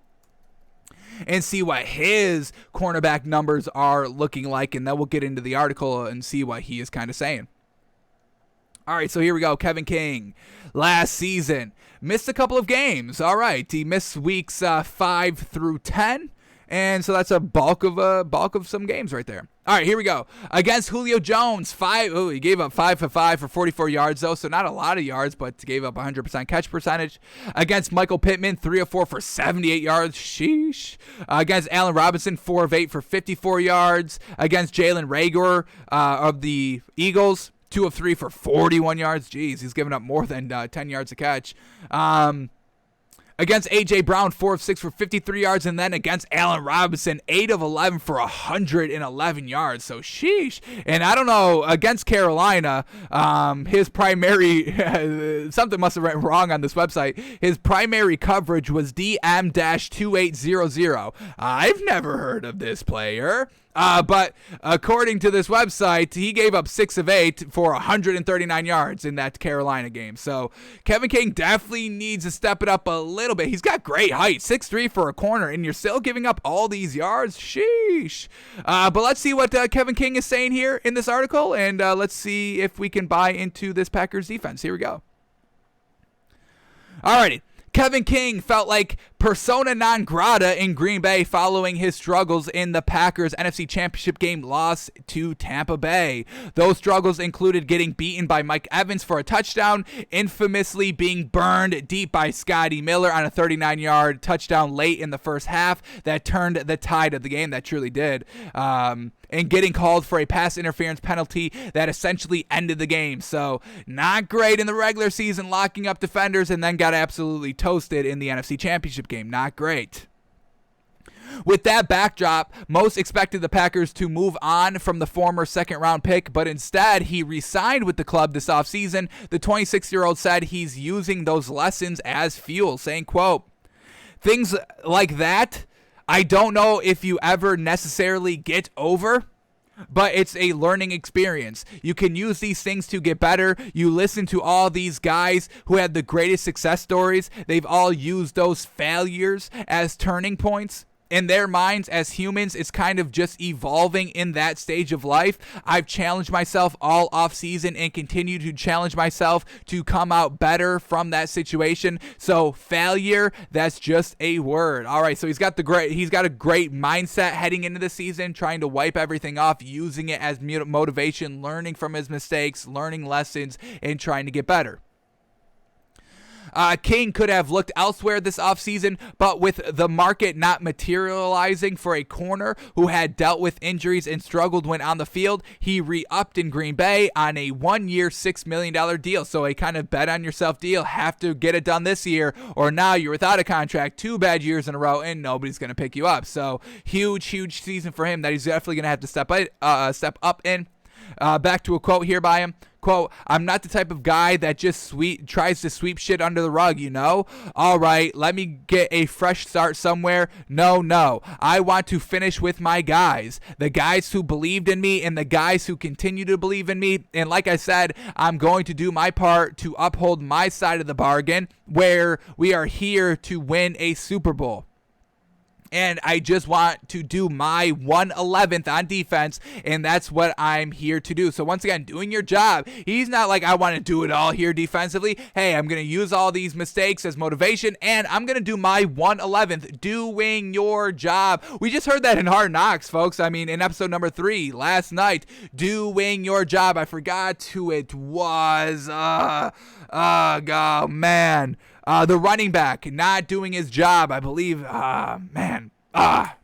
S1: and see what his cornerback numbers are looking like, and then we'll get into the article and see what he is kind of saying. All right, so here we go. Kevin King, last season, missed a couple of games. All right, he missed weeks 5 through 10, and so that's a bulk of some games right there. All right, here we go. Against Julio Jones, he gave up 5 for 5 for 44 yards, though, so not a lot of yards, but gave up 100% catch percentage. Against Michael Pittman, 3 of 4 for 78 yards. Sheesh. Against Allen Robinson, 4 of 8 for 54 yards. Against Jalen Reagor of the Eagles, 2 of 3 for 41 yards. Jeez, he's given up more than 10 yards a catch. Against A.J. Brown, 4 of 6 for 53 yards. And then against Allen Robinson, 8 of 11 for 111 yards. So, sheesh. And I don't know, against Carolina, his primary, something must have went wrong on this website. His primary coverage was DM-2800. I've never heard of this player. But according to this website, he gave up 6 of 8 for 139 yards in that Carolina game. So Kevin King definitely needs to step it up a little bit. He's got great height, 6'3" for a corner, and you're still giving up all these yards. Sheesh. But let's see what Kevin King is saying here in this article, and let's see if we can buy into this Packers defense. Here we go. Alrighty. Kevin King felt like persona non grata in Green Bay following his struggles in the Packers' NFC Championship game loss to Tampa Bay. Those struggles included getting beaten by Mike Evans for a touchdown, infamously being burned deep by Scotty Miller on a 39-yard touchdown late in the first half that turned the tide of the game. That truly did. And getting called for a pass interference penalty that essentially ended the game. So, not great in the regular season, locking up defenders, and then got absolutely toasted in the NFC Championship game. Not great. With that backdrop, most expected the Packers to move on from the former second-round pick, but instead he re-signed with the club this offseason. The 26-year-old said he's using those lessons as fuel, saying, quote, "Things like that, I don't know if you ever necessarily get over, but it's a learning experience. You can use these things to get better. You listen to all these guys who had the greatest success stories. They've all used those failures as turning points. In their minds, as humans, it's kind of just evolving in that stage of life. I've challenged myself all off season and continue to challenge myself to come out better from that situation. So failure, that's just a word." All right, so he's got a great mindset heading into the season, trying to wipe everything off, using it as motivation, learning from his mistakes, learning lessons, and trying to get better. King could have looked elsewhere this offseason, but with the market not materializing for a corner who had dealt with injuries and struggled when on the field, he re-upped in Green Bay on a 1-year, $6 million deal. So a kind of bet on yourself deal. Have to get it done this year, or now you're without a contract, 2 bad years in a row, and nobody's going to pick you up. So huge season for him that he's definitely going to have to step up in. Back to a quote here by him. Quote, "I'm not the type of guy that just tries to sweep shit under the rug, you know? All right, let me get a fresh start somewhere. No. I want to finish with my guys. The guys who believed in me and the guys who continue to believe in me. And like I said, I'm going to do my part to uphold my side of the bargain where we are here to win a Super Bowl. And I just want to do my 1/11th on defense, and that's what I'm here to do." So once again, doing your job. He's not like, I want to do it all here defensively. Hey, I'm going to use all these mistakes as motivation, and I'm going to do my 1/11th, doing your job. We just heard that in Hard Knocks, folks. I mean, in episode number 3 last night, doing your job. I forgot who it was. Oh, man. The running back not doing his job, I believe.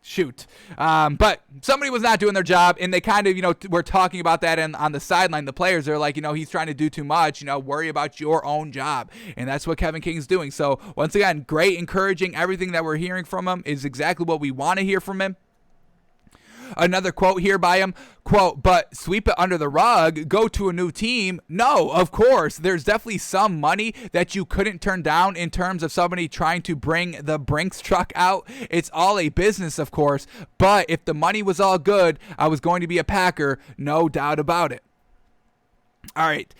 S1: Shoot. But somebody was not doing their job, and they kind of, were talking about that on the sideline. The players are like, he's trying to do too much. Worry about your own job. And that's what Kevin King's doing. So, once again, great, encouraging. Everything that we're hearing from him is exactly what we want to hear from him. Another quote here by him, quote, "But sweep it under the rug, go to a new team? No, of course. There's definitely some money that you couldn't turn down in terms of somebody trying to bring the Brinks truck out. It's all a business, of course. But if the money was all good, I was going to be a Packer, no doubt about it." All right.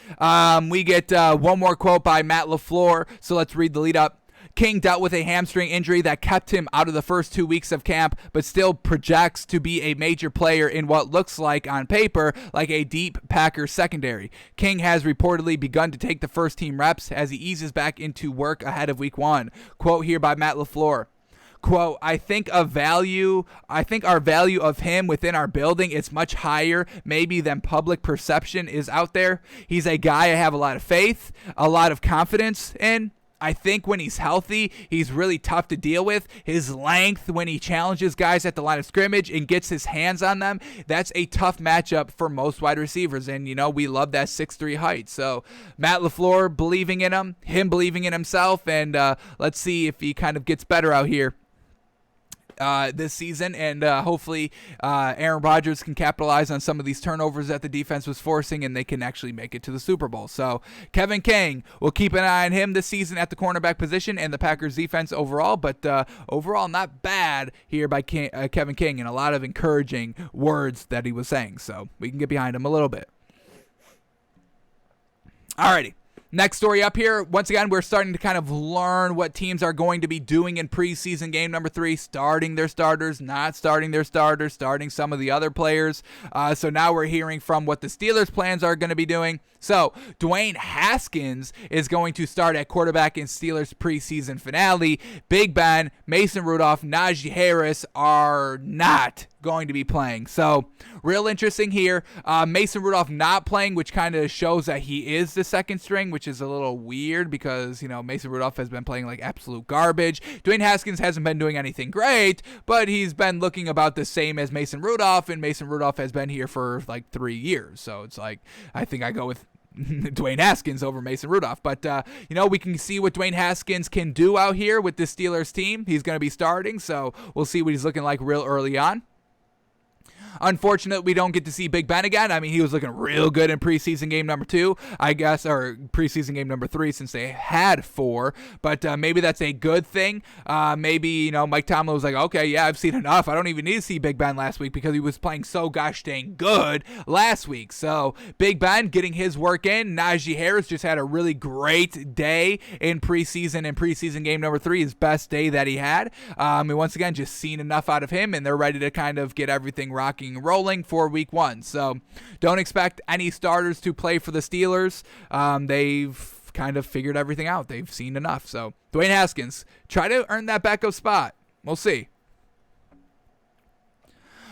S1: We get one more quote by Matt LaFleur. So let's read the lead up. King dealt with a hamstring injury that kept him out of the first 2 weeks of camp, but still projects to be a major player in what looks like, on paper, like a deep Packers secondary. King has reportedly begun to take the first team reps as he eases back into work ahead of week 1. Quote here by Matt LaFleur. Quote, I think our value of him within our building is much higher maybe than public perception is out there. He's a guy I have a lot of faith, a lot of confidence in. I think when he's healthy, he's really tough to deal with. His length when he challenges guys at the line of scrimmage and gets his hands on them, that's a tough matchup for most wide receivers. And, we love that 6'3" height. So Matt LaFleur believing in him believing in himself, and let's see if he kind of gets better out here this season, and hopefully Aaron Rodgers can capitalize on some of these turnovers that the defense was forcing, and they can actually make it to the Super Bowl. So Kevin King, we'll keep an eye on him this season at the cornerback position and the Packers defense overall, but overall not bad here by Kevin King, and a lot of encouraging words that he was saying, so we can get behind him a little bit. Alrighty. Next story up here, once again, we're starting to kind of learn what teams are going to be doing in preseason game number 3, starting their starters, not starting their starters, starting some of the other players. So now we're hearing from what the Steelers' plans are going to be doing. So Dwayne Haskins is going to start at quarterback in Steelers' preseason finale. Big Ben, Mason Rudolph, Najee Harris are not going to be playing. So real interesting here. Mason Rudolph not playing, which kind of shows that he is the second string, which is a little weird because, Mason Rudolph has been playing like absolute garbage. Dwayne Haskins hasn't been doing anything great, but he's been looking about the same as Mason Rudolph, and Mason Rudolph has been here for like 3 years. So it's like, I think I go with Dwayne Haskins over Mason Rudolph. But, we can see what Dwayne Haskins can do out here with the Steelers team. He's going to be starting, so we'll see what he's looking like real early on. Unfortunately, we don't get to see Big Ben again. I mean, he was looking real good in preseason game number 2, I guess, or preseason game number 3 since they had 4. But maybe that's a good thing. Maybe, Mike Tomlin was like, okay, yeah, I've seen enough. I don't even need to see Big Ben last week because he was playing so gosh dang good last week. So Big Ben getting his work in. Najee Harris just had a really great day in preseason game number 3, his best day that he had. And once again, just seen enough out of him, and they're ready to kind of get everything rocking and rolling for week 1. So don't expect any starters to play for the Steelers. They've kind of figured everything out. They've seen enough. So Dwayne Haskins, try to earn that backup spot. We'll see.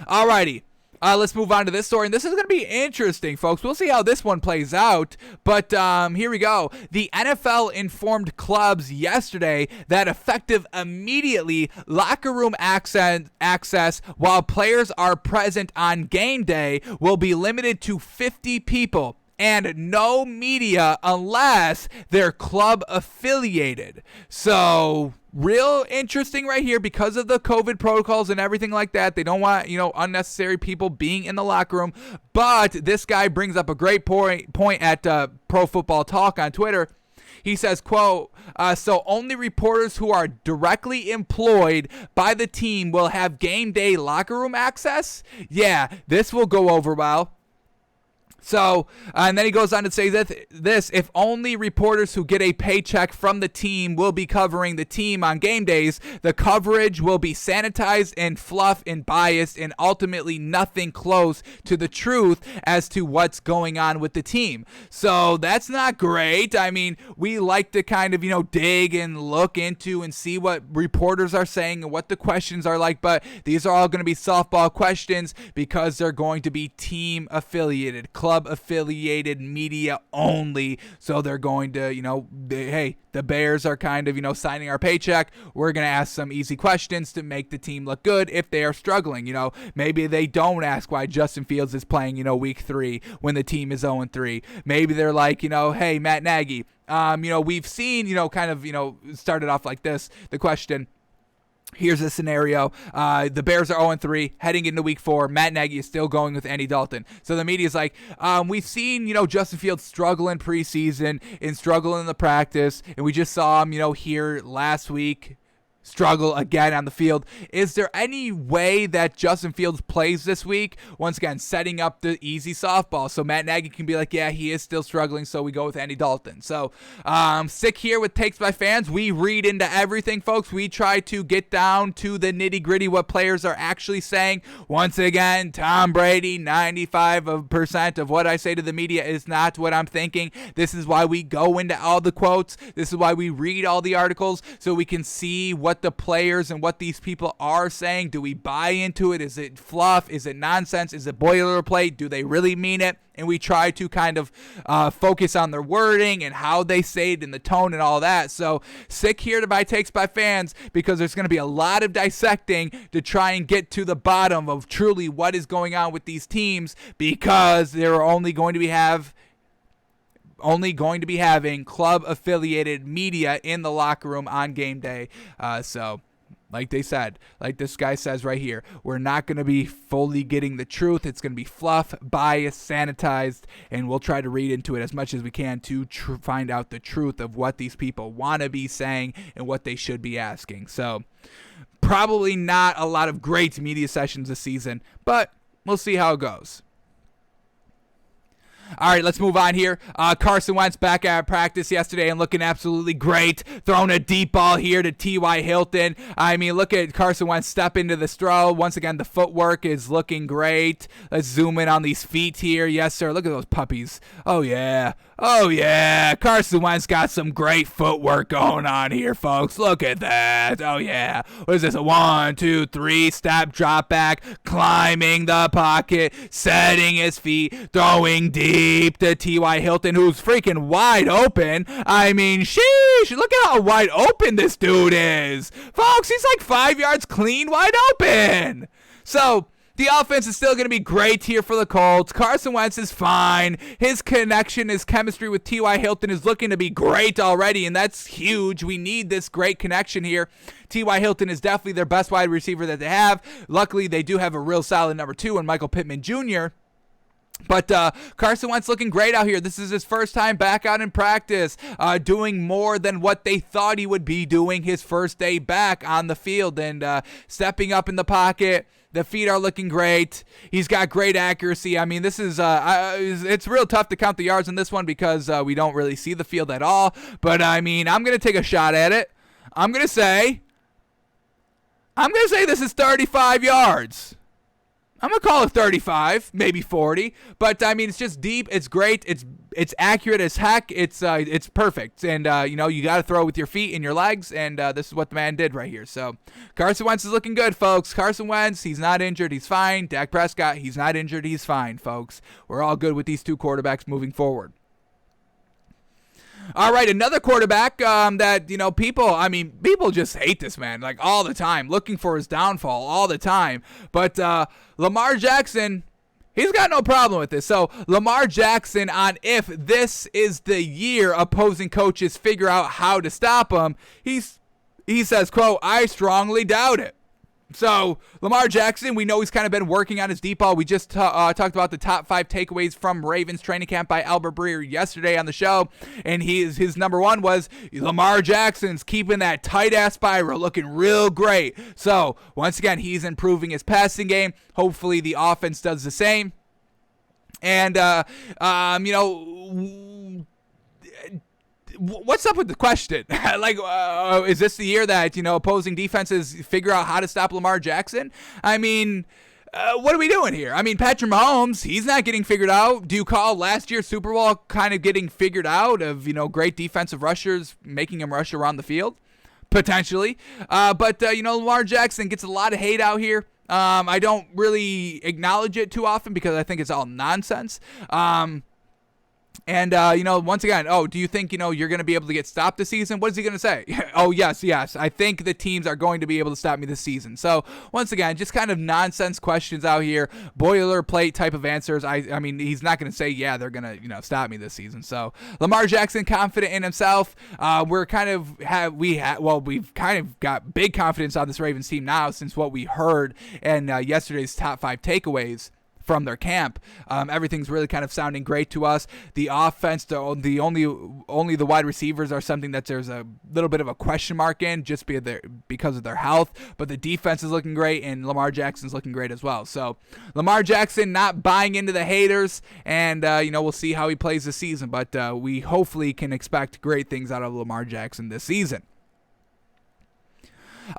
S1: Alrighty. Let's move on to this story, and this is going to be interesting, folks. We'll see how this one plays out, but here we go. The NFL informed clubs yesterday that effective immediately, locker room access while players are present on game day will be limited to 50 people. And no media unless they're club affiliated. So real interesting right here because of the COVID protocols and everything like that. They don't want, unnecessary people being in the locker room. But this guy brings up a great point at Pro Football Talk on Twitter. He says, quote, so only reporters who are directly employed by the team will have game day locker room access? Yeah, this will go over well. So, and then he goes on to say this, if only reporters who get a paycheck from the team will be covering the team on game days, the coverage will be sanitized and fluff and biased and ultimately nothing close to the truth as to what's going on with the team. So that's not great. I mean, we like to kind of, dig and look into and see what reporters are saying and what the questions are like, but these are all going to be softball questions because they're going to be team affiliated, club affiliated media only. So they're going to, hey, the Bears are kind of, signing our paycheck. We're going to ask some easy questions to make the team look good if they are struggling. Maybe they don't ask why Justin Fields is playing, week 3 when the team is 0-3. Maybe they're like, hey, Matt Nagy, we've seen, started off like this, the question. Here's a scenario. The Bears are 0-3 heading into week 4. Matt Nagy is still going with Andy Dalton. So the media's like, we've seen, Justin Fields struggle in preseason and struggle in the practice. And we just saw him, here last week struggle again on the field. Is there any way that Justin Fields plays this week? Once again, setting up the easy softball. So Matt Nagy can be like, yeah, he is still struggling, so we go with Andy Dalton. So stick here with Takes by Fans. We read into everything, folks. We try to get down to the nitty-gritty, what players are actually saying. Once again, Tom Brady, 95% of what I say to the media is not what I'm thinking. This is why we go into all the quotes. This is why we read all the articles, so we can see what the players and what these people are saying. Do we buy into it? Is it fluff? Is it nonsense? Is it boilerplate? Do they really mean it? And we try to kind of focus on their wording and how they say it and the tone and all that. So stick here to buy Takes by Fans, because there's going to be a lot of dissecting to try and get to the bottom of truly what is going on with these teams, because they're only going to be having club affiliated media in the locker room on game day. So like they said, like this guy says right here, we're not going to be fully getting the truth. It's going to be fluff, biased, sanitized, and we'll try to read into it as much as we can to find out the truth of what these people want to be saying and what they should be asking. So probably not a lot of great media sessions this season, but we'll see how it goes. All right, let's move on here. Carson Wentz back at practice yesterday and looking absolutely great. Throwing a deep ball here to T.Y. Hilton. I mean, look at Carson Wentz step into this throw. Once again, the footwork is looking great. Let's zoom in on these feet here. Yes, sir. Look at those puppies. Oh, yeah. Oh, yeah. Carson Wentz got some great footwork going on here, folks. Look at that. Oh, yeah. What is this? A 1, 2, 3 step drop back, climbing the pocket, setting his feet, throwing deep to T.Y. Hilton, who's freaking wide open. I mean, sheesh. Look at how wide open this dude is. Folks, he's like 5 yards clean wide open. So the offense is still going to be great here for the Colts. Carson Wentz is fine. His connection, his chemistry with T.Y. Hilton is looking to be great already, and that's huge. We need this great connection here. T.Y. Hilton is definitely their best wide receiver that they have. Luckily, they do have a real solid number 2 in Michael Pittman Jr., but Carson Wentz looking great out here. This is his first time back out in practice, doing more than what they thought he would be doing his first day back on the field, and stepping up in the pocket. The feet are looking great. He's got great accuracy. I mean, this is it's real tough to count the yards in this one because we don't really see the field at all. But, I mean, I'm going to take a shot at it. I'm going to say this is 35 yards. I'm going to call it 35, maybe 40, but I mean, it's just deep. It's great. It's accurate as heck. It's perfect. And, you got to throw with your feet and your legs, and this is what the man did right here. So Carson Wentz is looking good, folks. Carson Wentz, he's not injured. He's fine. Dak Prescott, he's not injured. He's fine, folks. We're all good with these two quarterbacks moving forward. All right, another quarterback that, people just hate this man, like, all the time, looking for his downfall all the time. But Lamar Jackson, he's got no problem with this. So Lamar Jackson, on if this is the year opposing coaches figure out how to stop him, he says, quote, I strongly doubt it. So Lamar Jackson, we know he's kind of been working on his deep ball. We just talked about the top 5 takeaways from Ravens training camp by Albert Breer yesterday on the show, and his number 1 was Lamar Jackson's keeping that tight-ass spiral looking real great. So once again, he's improving his passing game. Hopefully the offense does the same. And, what's up with the question? Is this the year that, opposing defenses figure out how to stop Lamar Jackson? I mean, what are we doing here? I mean, Patrick Mahomes, he's not getting figured out. Do you call last year's Super Bowl kind of getting figured out of, great defensive rushers making him rush around the field? Potentially. But Lamar Jackson gets a lot of hate out here. I don't really acknowledge it too often because I think it's all nonsense. And, once again, do you think, you're going to be able to get stopped this season? What is he going to say? Oh, yes. I think the teams are going to be able to stop me this season. So, once again, just kind of nonsense questions out here, boilerplate type of answers. I mean, he's not going to say, yeah, they're going to, stop me this season. So, Lamar Jackson, confident in himself. We've kind of got big confidence on this Ravens team now since what we heard in yesterday's top 5 takeaways from their camp. Everything's really kind of sounding great to us. The offense, the only the wide receivers are something that there's a little bit of a question mark in, just because of their health. But the defense is looking great, and Lamar Jackson's looking great as well. So Lamar Jackson not buying into the haters, and we'll see how he plays this season. But we hopefully can expect great things out of Lamar Jackson this season.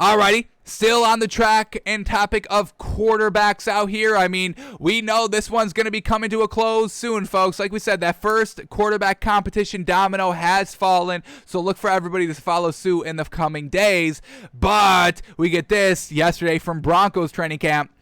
S1: Alrighty, still on the track and topic of quarterbacks out here. I mean, we know this one's going to be coming to a close soon, folks. Like we said, that first quarterback competition domino has fallen, so look for everybody to follow suit in the coming days. But we get this yesterday from Broncos training camp.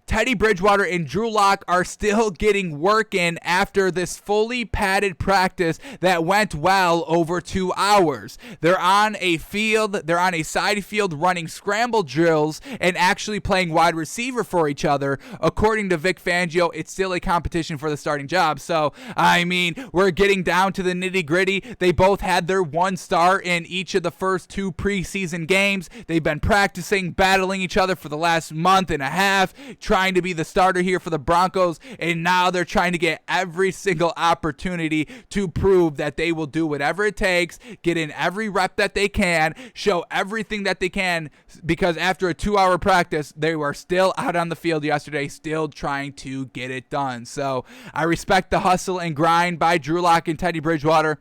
S1: Teddy Bridgewater and Drew Lock are still getting work in after this fully padded practice that went well over 2 hours. They're on a side field running scramble drills and actually playing wide receiver for each other. According to Vic Fangio, it's still a competition for the starting job. So, I mean, we're getting down to the nitty gritty. They both had their 1 star in each of the first 2 preseason games. They've been practicing, battling each other for the last month and a half, trying to be the starter here for the Broncos, and now they're trying to get every single opportunity to prove that they will do whatever it takes, get in every rep that they can, show everything that they can, because after a 2-hour practice, they were still out on the field yesterday, still trying to get it done. So I respect the hustle and grind by Drew Lock and Teddy Bridgewater.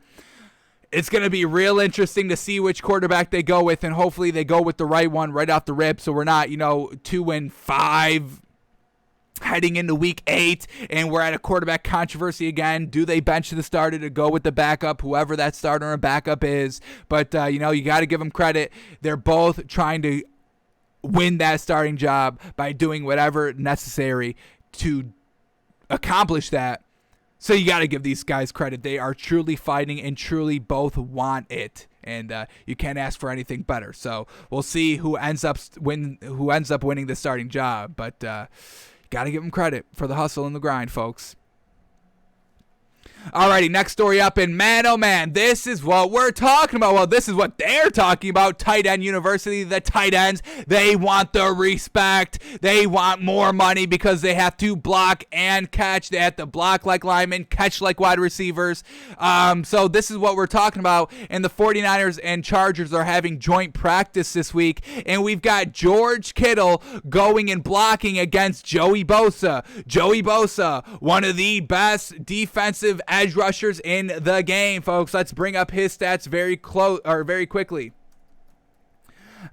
S1: It's going to be real interesting to see which quarterback they go with, and hopefully they go with the right one right off the rip, so we're not, 2-5 heading into week 8, and we're at a quarterback controversy again. Do they bench the starter to go with the backup, whoever that starter and backup is? But, you got to give them credit. They're both trying to win that starting job by doing whatever necessary to accomplish that. So you got to give these guys credit. They are truly fighting and truly both want it. And you can't ask for anything better. So we'll see who ends up winning the starting job. But got to give them credit for the hustle and the grind, folks. Alrighty, next story up, and man, oh man, this is what we're talking about. Well, this is what they're talking about. Tight End University, the tight ends, they want the respect. They want more money because they have to block and catch. They have to block like linemen, catch like wide receivers. So this is what we're talking about, and the 49ers and Chargers are having joint practice this week, and we've got George Kittle going and blocking against Joey Bosa. Joey Bosa, one of the best defensive edge rushers in the game, folks. Let's bring up his stats very quickly.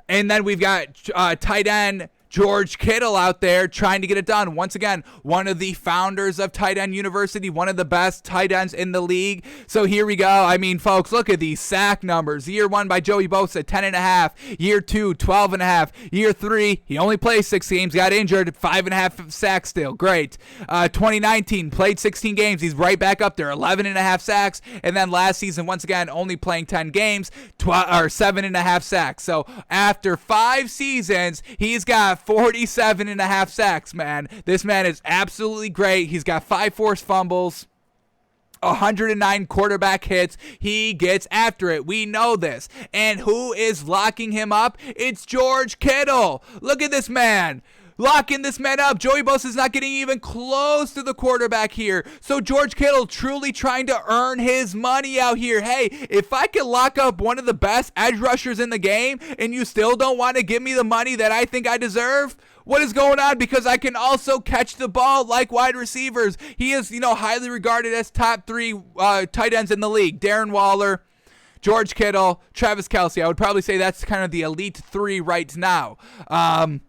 S1: And then we've got tight end George Kittle out there trying to get it done. Once again, one of the founders of Tight End University, one of the best tight ends in the league. So here we go. I mean, folks, look at these sack numbers. Year 1 by Joey Bosa, 10.5. Year 2, 12.5. Year 3, he only played 6 games, got injured, 5.5 sacks still. Great. 2019, played 16 games. He's right back up there, 11.5 sacks. And then last season, once again, only playing 10 games, 7.5 sacks. So after 5 seasons, he's got 47.5 sacks, man. This man is absolutely great. He's got 5 forced fumbles, 109 quarterback hits. He gets after it. We know this. And who is locking him up? It's George Kittle. Look at this man. Locking this man up. Joey Bosa is not getting even close to the quarterback here. So George Kittle truly trying to earn his money out here. Hey, if I can lock up one of the best edge rushers in the game and you still don't want to give me the money that I think I deserve, what is going on? Because I can also catch the ball like wide receivers. He is, highly regarded as top 3 tight ends in the league. Darren Waller, George Kittle, Travis Kelce. I would probably say that's kind of the elite 3 right now.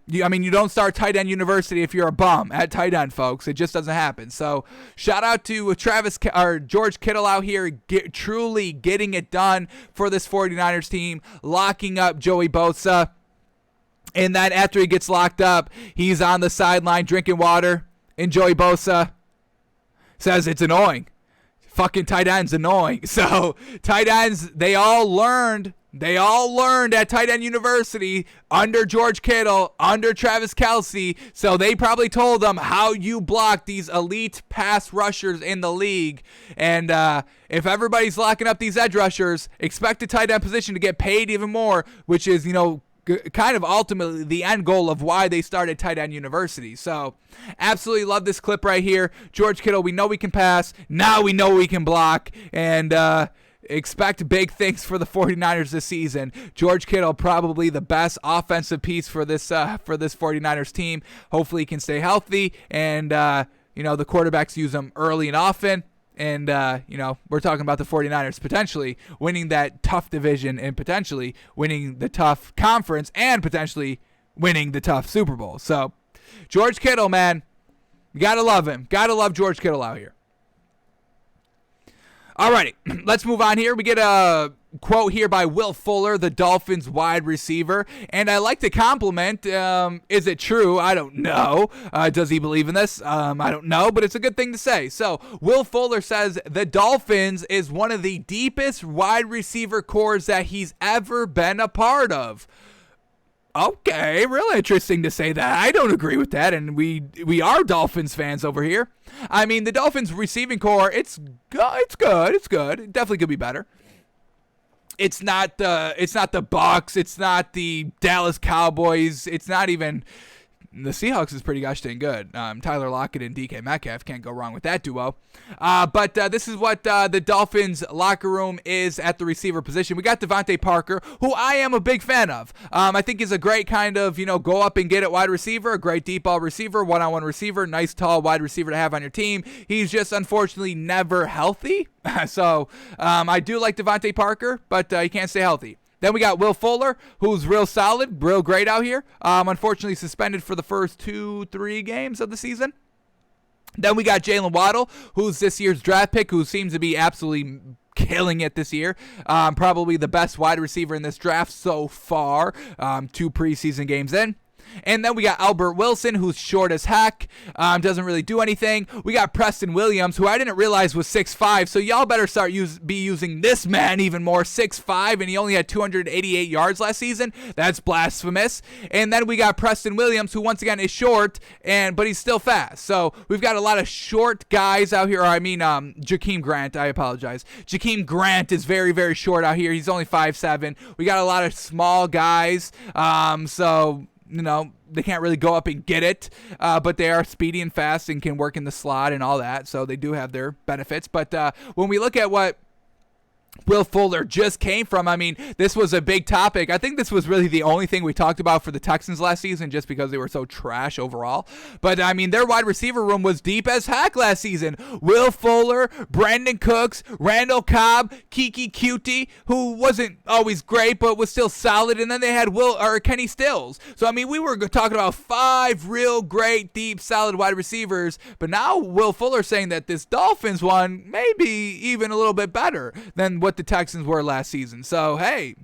S1: You don't start Tight End University if you're a bum at tight end, folks. It just doesn't happen. So shout out to George Kittle out here truly getting it done for this 49ers team, locking up Joey Bosa. And then after he gets locked up, he's on the sideline drinking water. And Joey Bosa says it's annoying. Fucking tight end's annoying. So tight ends, they all learned at Tight End University under George Kittle, under Travis Kelce. So they probably told them how you block these elite pass rushers in the league. And if everybody's locking up these edge rushers, expect the tight end position to get paid even more, which is, kind of ultimately the end goal of why they started tight end university. So absolutely love this clip right here. George Kittle, we know we can pass. Now we know we can block. And expect big things for the 49ers this season. George Kittle, probably the best offensive piece for this 49ers team. Hopefully he can stay healthy. And, the quarterbacks use him early and often. And, we're talking about the 49ers potentially winning that tough division and potentially winning the tough conference and potentially winning the tough Super Bowl. So, George Kittle, man, you got to love him. Got to love George Kittle out here. Alrighty, let's move on here. We get a quote here by Will Fuller, the Dolphins wide receiver. And I like to compliment. Is it true? I don't know. Does he believe in this? I don't know, but it's a good thing to say. So Will Fuller says the Dolphins is one of the deepest wide receiver cores that he's ever been a part of. Okay, really interesting to say that. I don't agree with that, and we are Dolphins fans over here. I mean, the Dolphins receiving core, it's good. It definitely could be better. It's not the Bucks. It's not the Dallas Cowboys. It's not even the Seahawks is pretty gosh dang good. Tyler Lockett and DK Metcalf, can't go wrong with that duo. But this is what the Dolphins locker room is at the receiver position. We got Devontae Parker, who I am a big fan of. I think he's a great kind of, go up and get it wide receiver, a great deep ball receiver, one-on-one receiver, nice tall wide receiver to have on your team. He's just unfortunately never healthy. So I do like Devontae Parker, but he can't stay healthy. Then we got Will Fuller, who's real solid, real great out here. Unfortunately suspended for the first 2-3 games of the season. Then we got Jalen Waddle, who's this year's draft pick, who seems to be absolutely killing it this year. Probably the best wide receiver in this draft so far, 2 preseason games in. And then we got Albert Wilson, who's short as heck, doesn't really do anything. We got Preston Williams, who I didn't realize was 6'5", so y'all better start be using this man even more. 6'5", and he only had 288 yards last season. That's blasphemous. And then we got Preston Williams, who once again is short, but he's still fast. So we've got a lot of short guys out here. Jakeem Grant, I apologize. Jakeem Grant is very, very short out here. He's only 5'7". We got a lot of small guys, so they can't really go up and get it, but they are speedy and fast and can work in the slot and all that, so they do have their benefits. But when we look at what Will Fuller just came from, I mean, this was a big topic. I think this was really the only thing we talked about for the Texans last season, just because they were so trash overall. But, I mean, their wide receiver room was deep as heck last season. Will Fuller, Brandon Cooks, Randall Cobb, Kiki Cutie, who wasn't always great, but was still solid. And then they had Kenny Stills. So, I mean, we were talking about 5 real great, deep, solid wide receivers. But now Will Fuller saying that this Dolphins one may be even a little bit better than what the Texans were last season. So, hey,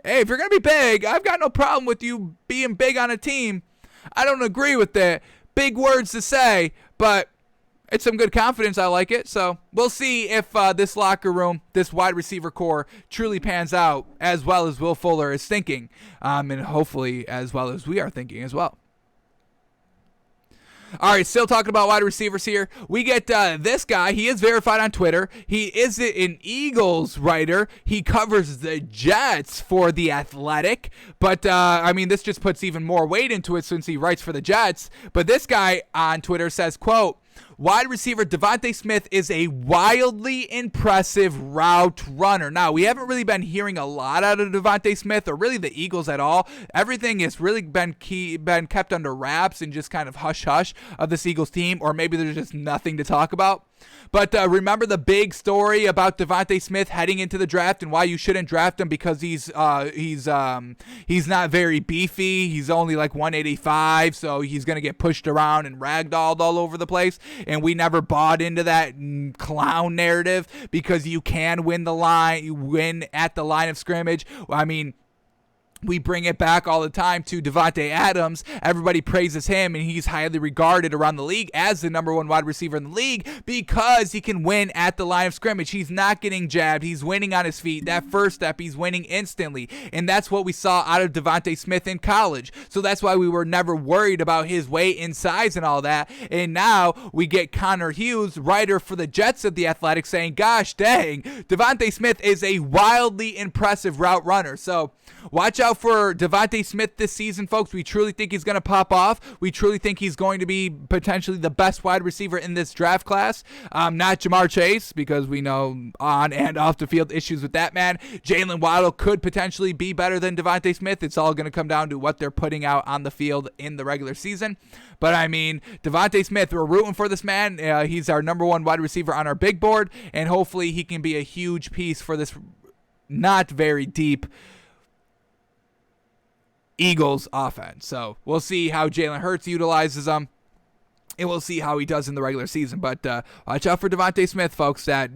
S1: if you're going to be big, I've got no problem with you being big on a team. I don't agree with that. Big words to say, but it's some good confidence. I like it. So we'll see if this locker room, this wide receiver core truly pans out as well as Will Fuller is thinking, and hopefully as well as we are thinking as well. All right, still talking about wide receivers here. We get this guy. He is verified on Twitter. He is an Eagles writer. He covers the Jets for The Athletic. But, this just puts even more weight into it since he writes for the Jets. But this guy on Twitter says, quote, wide receiver Devontae Smith is a wildly impressive route runner. Now, we haven't really been hearing a lot out of Devontae Smith or really the Eagles at all. Everything has really been kept under wraps and just kind of hush-hush of this Eagles team, or maybe there's just nothing to talk about. But remember the big story about Devontae Smith heading into the draft and why you shouldn't draft him because he's not very beefy. He's only like 185, so he's going to get pushed around and ragdolled all over the place. And we never bought into that clown narrative because you can win at the line of scrimmage. I mean, we bring it back all the time to Devontae Adams. Everybody praises him, and he's highly regarded around the league as the number 1 wide receiver in the league because he can win at the line of scrimmage. He's not getting jabbed. He's winning on his feet. That first step, he's winning instantly, and that's what we saw out of Devontae Smith in college. So that's why we were never worried about his weight and size and all that. And now we get Connor Hughes, writer for the Jets of The Athletic, saying, gosh dang, Devontae Smith is a wildly impressive route runner. So watch out out for Devontae Smith this season, folks. We truly think he's going to pop off. We truly think he's going to be potentially the best wide receiver in this draft class. Not Jamar Chase, because we know on and off the field issues with that man. Jalen Waddle could potentially be better than Devontae Smith. It's all going to come down to what they're putting out on the field in the regular season. But, I mean, Devontae Smith, we're rooting for this man. He's our number one wide receiver on our big board, and hopefully he can be a huge piece for this not very deep Eagles offense. So we'll see how Jalen Hurts utilizes them, and we'll see how he does in the regular season. But watch out for Devontae Smith, folks. That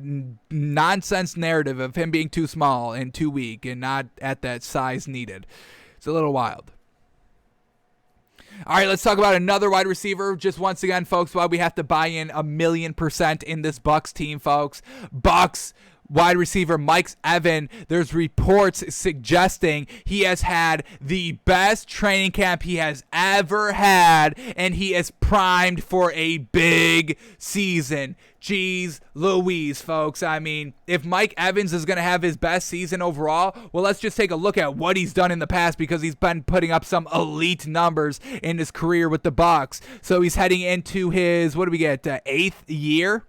S1: nonsense narrative of him being too small and too weak and not at that size needed. It's a little wild. All right, let's talk about another wide receiver. Just once again, folks, why we have to buy in 1,000,000% in this Bucs team, folks. Bucs wide receiver Mike Evans, there's reports suggesting he has had the best training camp he has ever had, and he is primed for a big season. Jeez Louise, folks. I mean, if Mike Evans is going to have his best season overall, well, let's just take a look at what he's done in the past, because he's been putting up some elite numbers in his career with the Bucs. So he's heading into his, 8th year?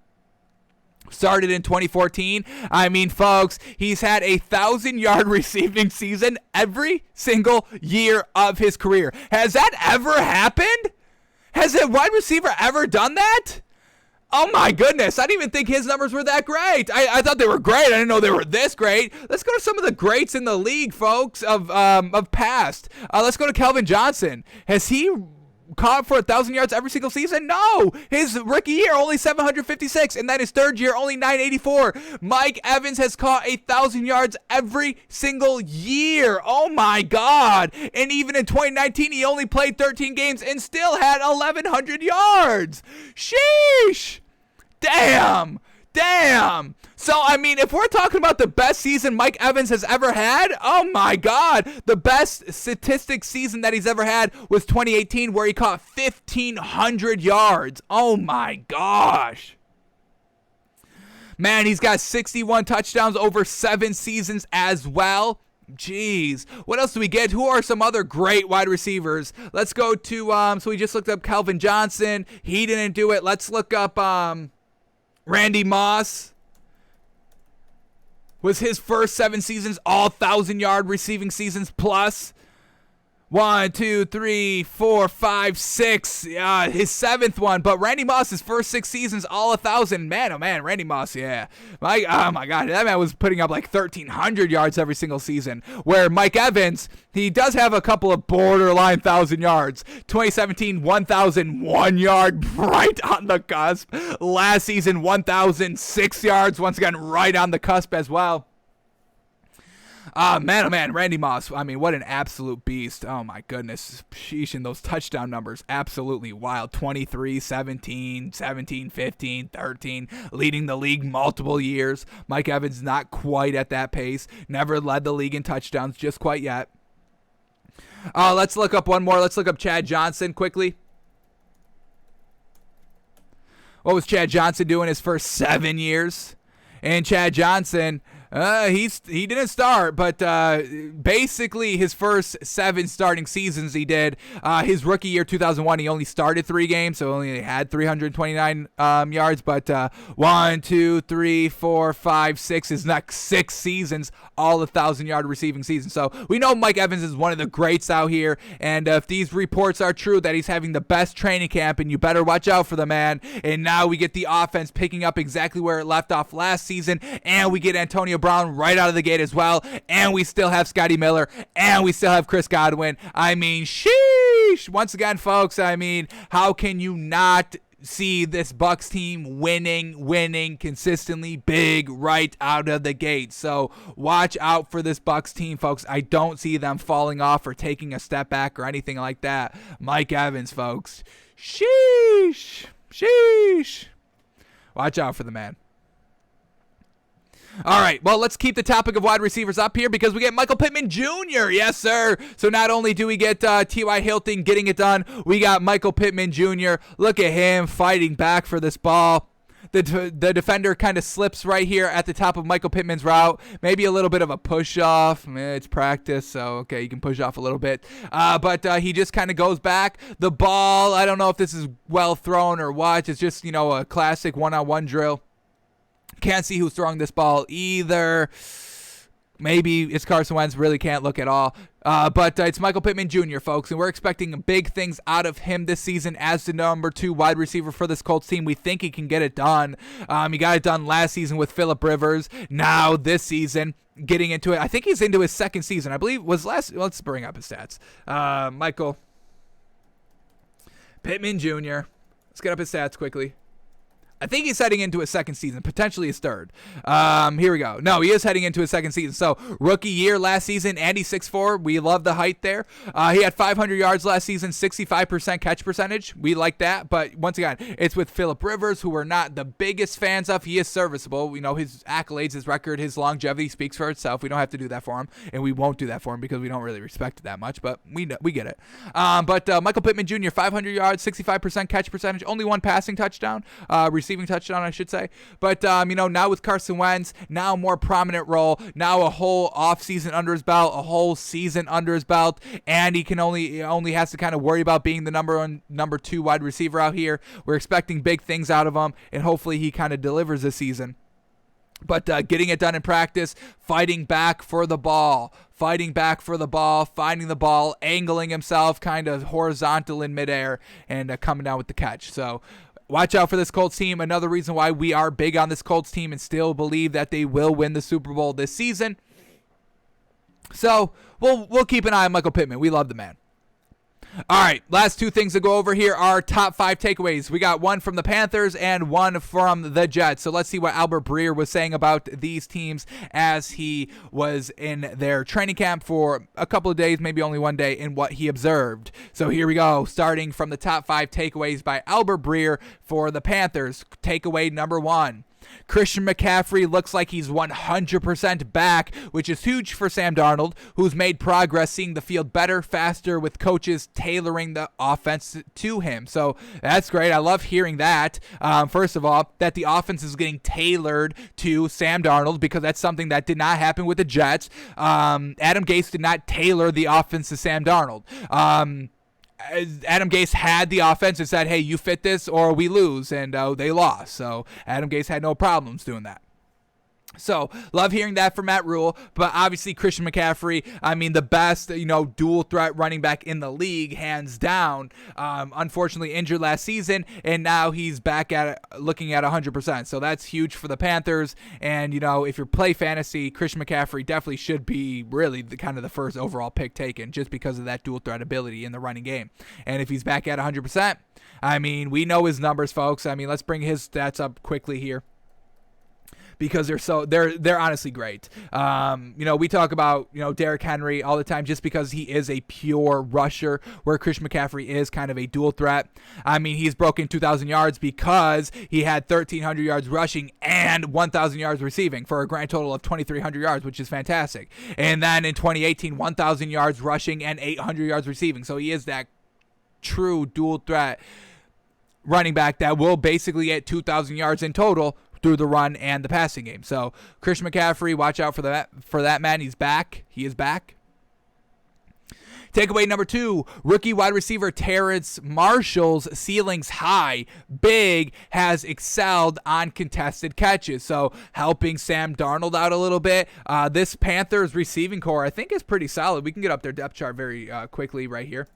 S1: Started in 2014. I mean, folks, he's had a 1,000-yard receiving season every single year of his career. Has that ever happened? Has a wide receiver ever done that? Oh my goodness, I didn't even think his numbers were that great. I thought they were great. I didn't know they were this great. Let's go to some of the greats in the league, folks, of past. Let's go to Calvin Johnson. Has he caught for 1,000 yards every single season? No. His rookie year, only 756, and then his third year, only 984. Mike Evans has caught 1,000 yards every single year. Oh my God. And even in 2019, he only played 13 games and still had 1,100 yards. Sheesh. Damn. So, I mean, if we're talking about the best season Mike Evans has ever had, oh my God, the best statistic season that he's ever had was 2018, where he caught 1,500 yards. Oh my gosh. Man, he's got 61 touchdowns over 7 seasons as well. Jeez. What else do we get? Who are some other great wide receivers? Let's go to, so we just looked up Calvin Johnson. He didn't do it. Let's look up, Randy Moss. Was his first 7 seasons all 1,000-yard receiving seasons plus? 1, 2, 3, 4, 5, 6. His 7th one. But Randy Moss's first 6 seasons, all 1,000. Man, oh man, Randy Moss, yeah. Oh my God, that man was putting up like 1,300 yards every single season. Where Mike Evans, he does have a couple of borderline 1,000 yards. 2017, 1,001 yard, right on the cusp. Last season, 1,006 yards, once again, right on the cusp as well. Man, oh man, Randy Moss, I mean, what an absolute beast. Oh my goodness. Sheesh, and those touchdown numbers, absolutely wild. 23, 17, 17, 15, 13, leading the league multiple years. Mike Evans not quite at that pace. Never led the league in touchdowns just quite yet. Let's look up one more. Let's look up Chad Johnson quickly. What was Chad Johnson doing his first 7 years? And Chad Johnson, he didn't start, but basically his first 7 starting seasons he did. His rookie year, 2001, he only started 3 games, so only had 329 yards. But 1, 2, 3, 4, 5, 6, his next 6 seasons, all 1,000-yard receiving seasons. So we know Mike Evans is one of the greats out here, and if these reports are true that he's having the best training camp, and you better watch out for the man. And now we get the offense picking up exactly where it left off last season, and we get Antonio Brown right out of the gate as well, and we still have Scotty Miller, and we still have Chris Godwin. I mean, sheesh. Once again, folks, I mean, how can you not see this Bucs team winning consistently big right out of the gate? So watch out for this Bucs team, folks. I don't see them falling off or taking a step back or anything like that. Mike Evans, folks. Sheesh. Watch out for the man. All right, well, let's keep the topic of wide receivers up here, because we get Michael Pittman Jr. Yes, sir. So not only do we get T.Y. Hilton getting it done, we got Michael Pittman Jr. Look at him fighting back for this ball. The defender kind of slips right here at the top of Michael Pittman's route. Maybe a little bit of a push-off. It's practice, so, okay, you can push off a little bit. But he just kind of goes back. The ball, I don't know if this is well thrown or what. It's just, a classic one-on-one drill. Can't see who's throwing this ball either. Maybe it's Carson Wentz. Really can't look at all. But it's Michael Pittman Jr., folks, and we're expecting big things out of him this season as the number 2 wide receiver for this Colts team. We think he can get it done. He got it done last season with Phillip Rivers. Now this season, getting into it. I think he's into his second season. I believe was last. Let's bring up his stats. Michael Pittman Jr. Let's get up his stats quickly. I think he's heading into his second season, potentially his third. Here we go. No, he is heading into his second season. So, rookie year last season, Andy 6'4". We love the height there. He had 500 yards last season, 65% catch percentage. We like that. But once again, it's with Phillip Rivers, who we're not the biggest fans of. He is serviceable. We know his accolades, his record, his longevity speaks for itself. We don't have to do that for him, and we won't do that for him because we don't really respect it that much, but we get it. But Michael Pittman Jr., 500 yards, 65% catch percentage, only one passing touchdown, receiving touchdown, I should say. But, now with Carson Wentz, now a more prominent role, now a whole offseason under his belt, a whole season under his belt, and he only has to kind of worry about being the number 2 wide receiver out here. We're expecting big things out of him, and hopefully he kind of delivers this season. But getting it done in practice, fighting back for the ball, finding the ball, angling himself kind of horizontal in midair, and coming down with the catch. So, watch out for this Colts team. Another reason why we are big on this Colts team and still believe that they will win the Super Bowl this season. So we'll keep an eye on Michael Pittman. We love the man. All right, last 2 things to go over here are top 5 takeaways. We got one from the Panthers and one from the Jets. So let's see what Albert Breer was saying about these teams as he was in their training camp for a couple of days, maybe only one day, and what he observed. So here we go, starting from the top 5 takeaways by Albert Breer for the Panthers. Takeaway number 1. Christian McCaffrey looks like he's 100% back, which is huge for Sam Darnold, who's made progress seeing the field better, faster, with coaches tailoring the offense to him. So that's great. I love hearing that. First of all, that the offense is getting tailored to Sam Darnold, because that's something that did not happen with the Jets. Adam Gase did not tailor the offense to Sam Darnold. Adam Gase had the offense and said, hey, you fit this or we lose, and they lost. So Adam Gase had no problems doing that. So, love hearing that from Matt Rule, but obviously Christian McCaffrey, the best, dual threat running back in the league, hands down. Unfortunately injured last season, and now he's back at looking at 100%. So that's huge for the Panthers, and, if you play fantasy, Christian McCaffrey definitely should be really the first overall pick taken, just because of that dual threat ability in the running game. And if he's back at 100%, we know his numbers, folks. Let's bring his stats up quickly here, because they're honestly great. We talk about, Derrick Henry all the time just because he is a pure rusher, where Christian McCaffrey is kind of a dual threat. He's broken 2,000 yards because he had 1,300 yards rushing and 1,000 yards receiving for a grand total of 2,300 yards, which is fantastic. And then in 2018, 1,000 yards rushing and 800 yards receiving. So he is that true dual threat running back that will basically get 2,000 yards in total through the run and the passing game. So Christian McCaffrey, watch out for that man. He's back. He is back. Takeaway number 2, rookie wide receiver Terrace Marshall's ceiling's high. Big has excelled on contested catches, so helping Sam Darnold out a little bit. This Panthers receiving core, I think, is pretty solid. We can get up their depth chart very quickly right here.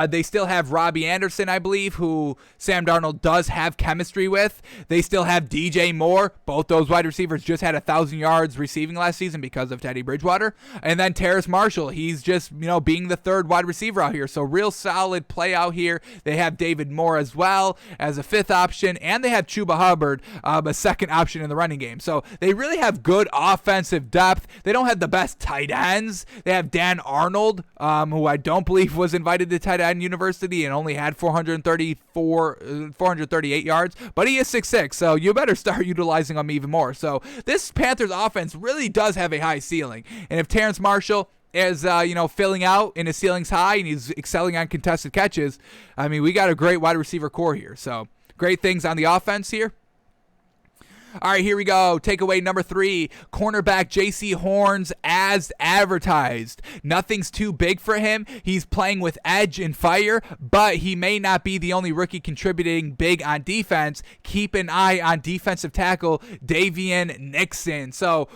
S1: They still have Robbie Anderson, I believe, who Sam Darnold does have chemistry with. They still have DJ Moore. Both those wide receivers just had 1,000 yards receiving last season because of Teddy Bridgewater. And then Terrace Marshall, he's just, being the third wide receiver out here. So real solid play out here. They have David Moore as well as a 5th option, and they have Chuba Hubbard, a 2nd option in the running game. So they really have good offensive depth. They don't have the best tight ends. They have Dan Arnold, who I don't believe was invited to tight end university and only had 438 yards, but he is 6'6", so you better start utilizing him even more. So this Panthers offense really does have a high ceiling, and if Terrace Marshall is filling out and his ceiling's high and he's excelling on contested catches, we got a great wide receiver core here. So great things on the offense here. All right, here we go. Takeaway number 3, cornerback J.C. Horns as advertised. Nothing's too big for him. He's playing with edge and fire, but he may not be the only rookie contributing big on defense. Keep an eye on defensive tackle Davian Nixon. So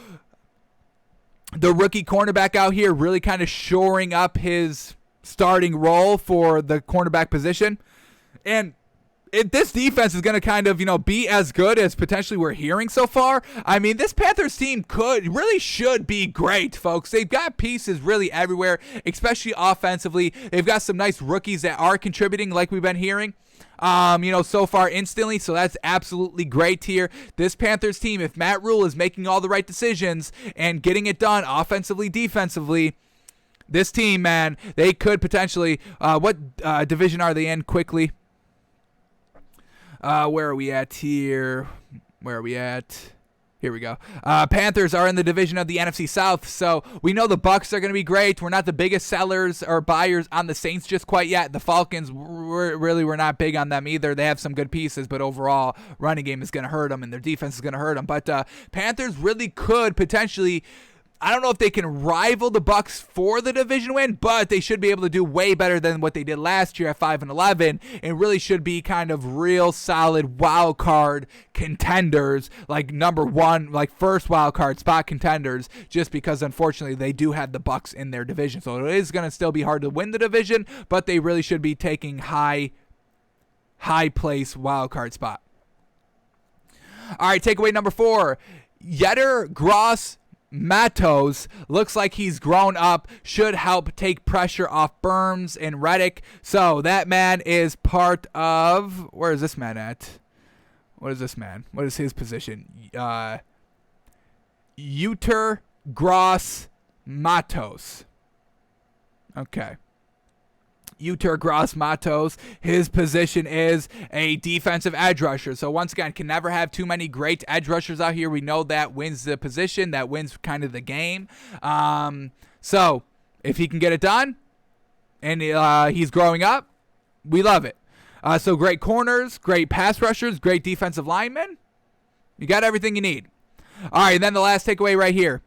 S1: the rookie cornerback out here really kind of shoring up his starting role for the cornerback position. And if this defense is going to kind of, be as good as potentially we're hearing so far, I mean, this Panthers team really should be great, folks. They've got pieces really everywhere, especially offensively. They've got some nice rookies that are contributing like we've been hearing, so far instantly. So that's absolutely great here. This Panthers team, if Matt Rule is making all the right decisions and getting it done offensively, defensively, this team, man, they could potentially, what division are they in quickly? Where are we at here? Where are we at? Here we go. Panthers are in the division of the NFC South, so we know the Bucs are going to be great. We're not the biggest sellers or buyers on the Saints just quite yet. The Falcons, we're not big on them either. They have some good pieces, but overall, running game is going to hurt them, and their defense is going to hurt them. But Panthers really could potentially, I don't know if they can rival the Bucs for the division win, but they should be able to do way better than what they did last year at 5-11, and really should be kind of real solid wild card contenders, like number one, like first wild card spot contenders, just because unfortunately they do have the Bucs in their division. So it is going to still be hard to win the division, but they really should be taking high place wild card spot. All right, takeaway number 4, Yetur Gross Matos looks like he's grown up, should help take pressure off Burns and Reddick. So that man is part of, where is this man at? What is this man? What is his position? Yetur Gross Matos. Okay. Yetur Gross Matos, his position is a defensive edge rusher. So once again, can never have too many great edge rushers out here. We know that wins the position, that wins kind of the game. So if he can get it done and he's growing up, we love it. So great corners, great pass rushers, great defensive linemen. You got everything you need. All right, and then the last takeaway right here.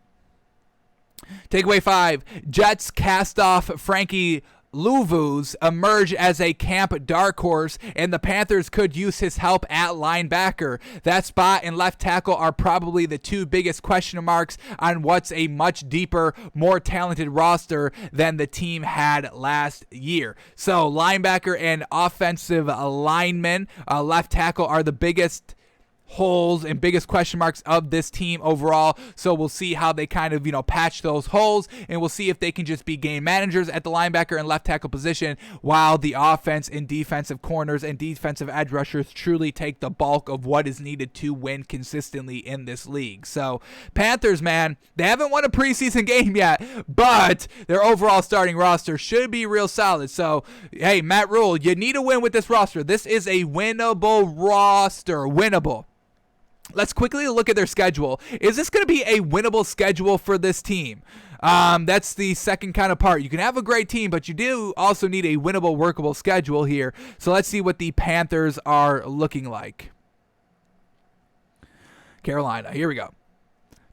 S1: Takeaway 5, Jets cast off Frankie Louvu's emerge as a camp dark horse, and the Panthers could use his help at linebacker. That spot and left tackle are probably the two biggest question marks on what's a much deeper, more talented roster than the team had last year. So linebacker and offensive lineman, left tackle are the biggest holes and biggest question marks of this team overall. So we'll see how they kind of, patch those holes, and we'll see if they can just be game managers at the linebacker and left tackle position while the offense and defensive corners and defensive edge rushers truly take the bulk of what is needed to win consistently in this league. So Panthers, man, they haven't won a preseason game yet, but their overall starting roster should be real solid. So, hey, Matt Rule, you need a win with this roster. This is a winnable roster. Winnable. Let's quickly look at their schedule. Is this going to be a winnable schedule for this team? That's the second kind of part. You can have a great team, but you do also need a winnable, workable schedule here. So let's see what the Panthers are looking like. Carolina, here we go.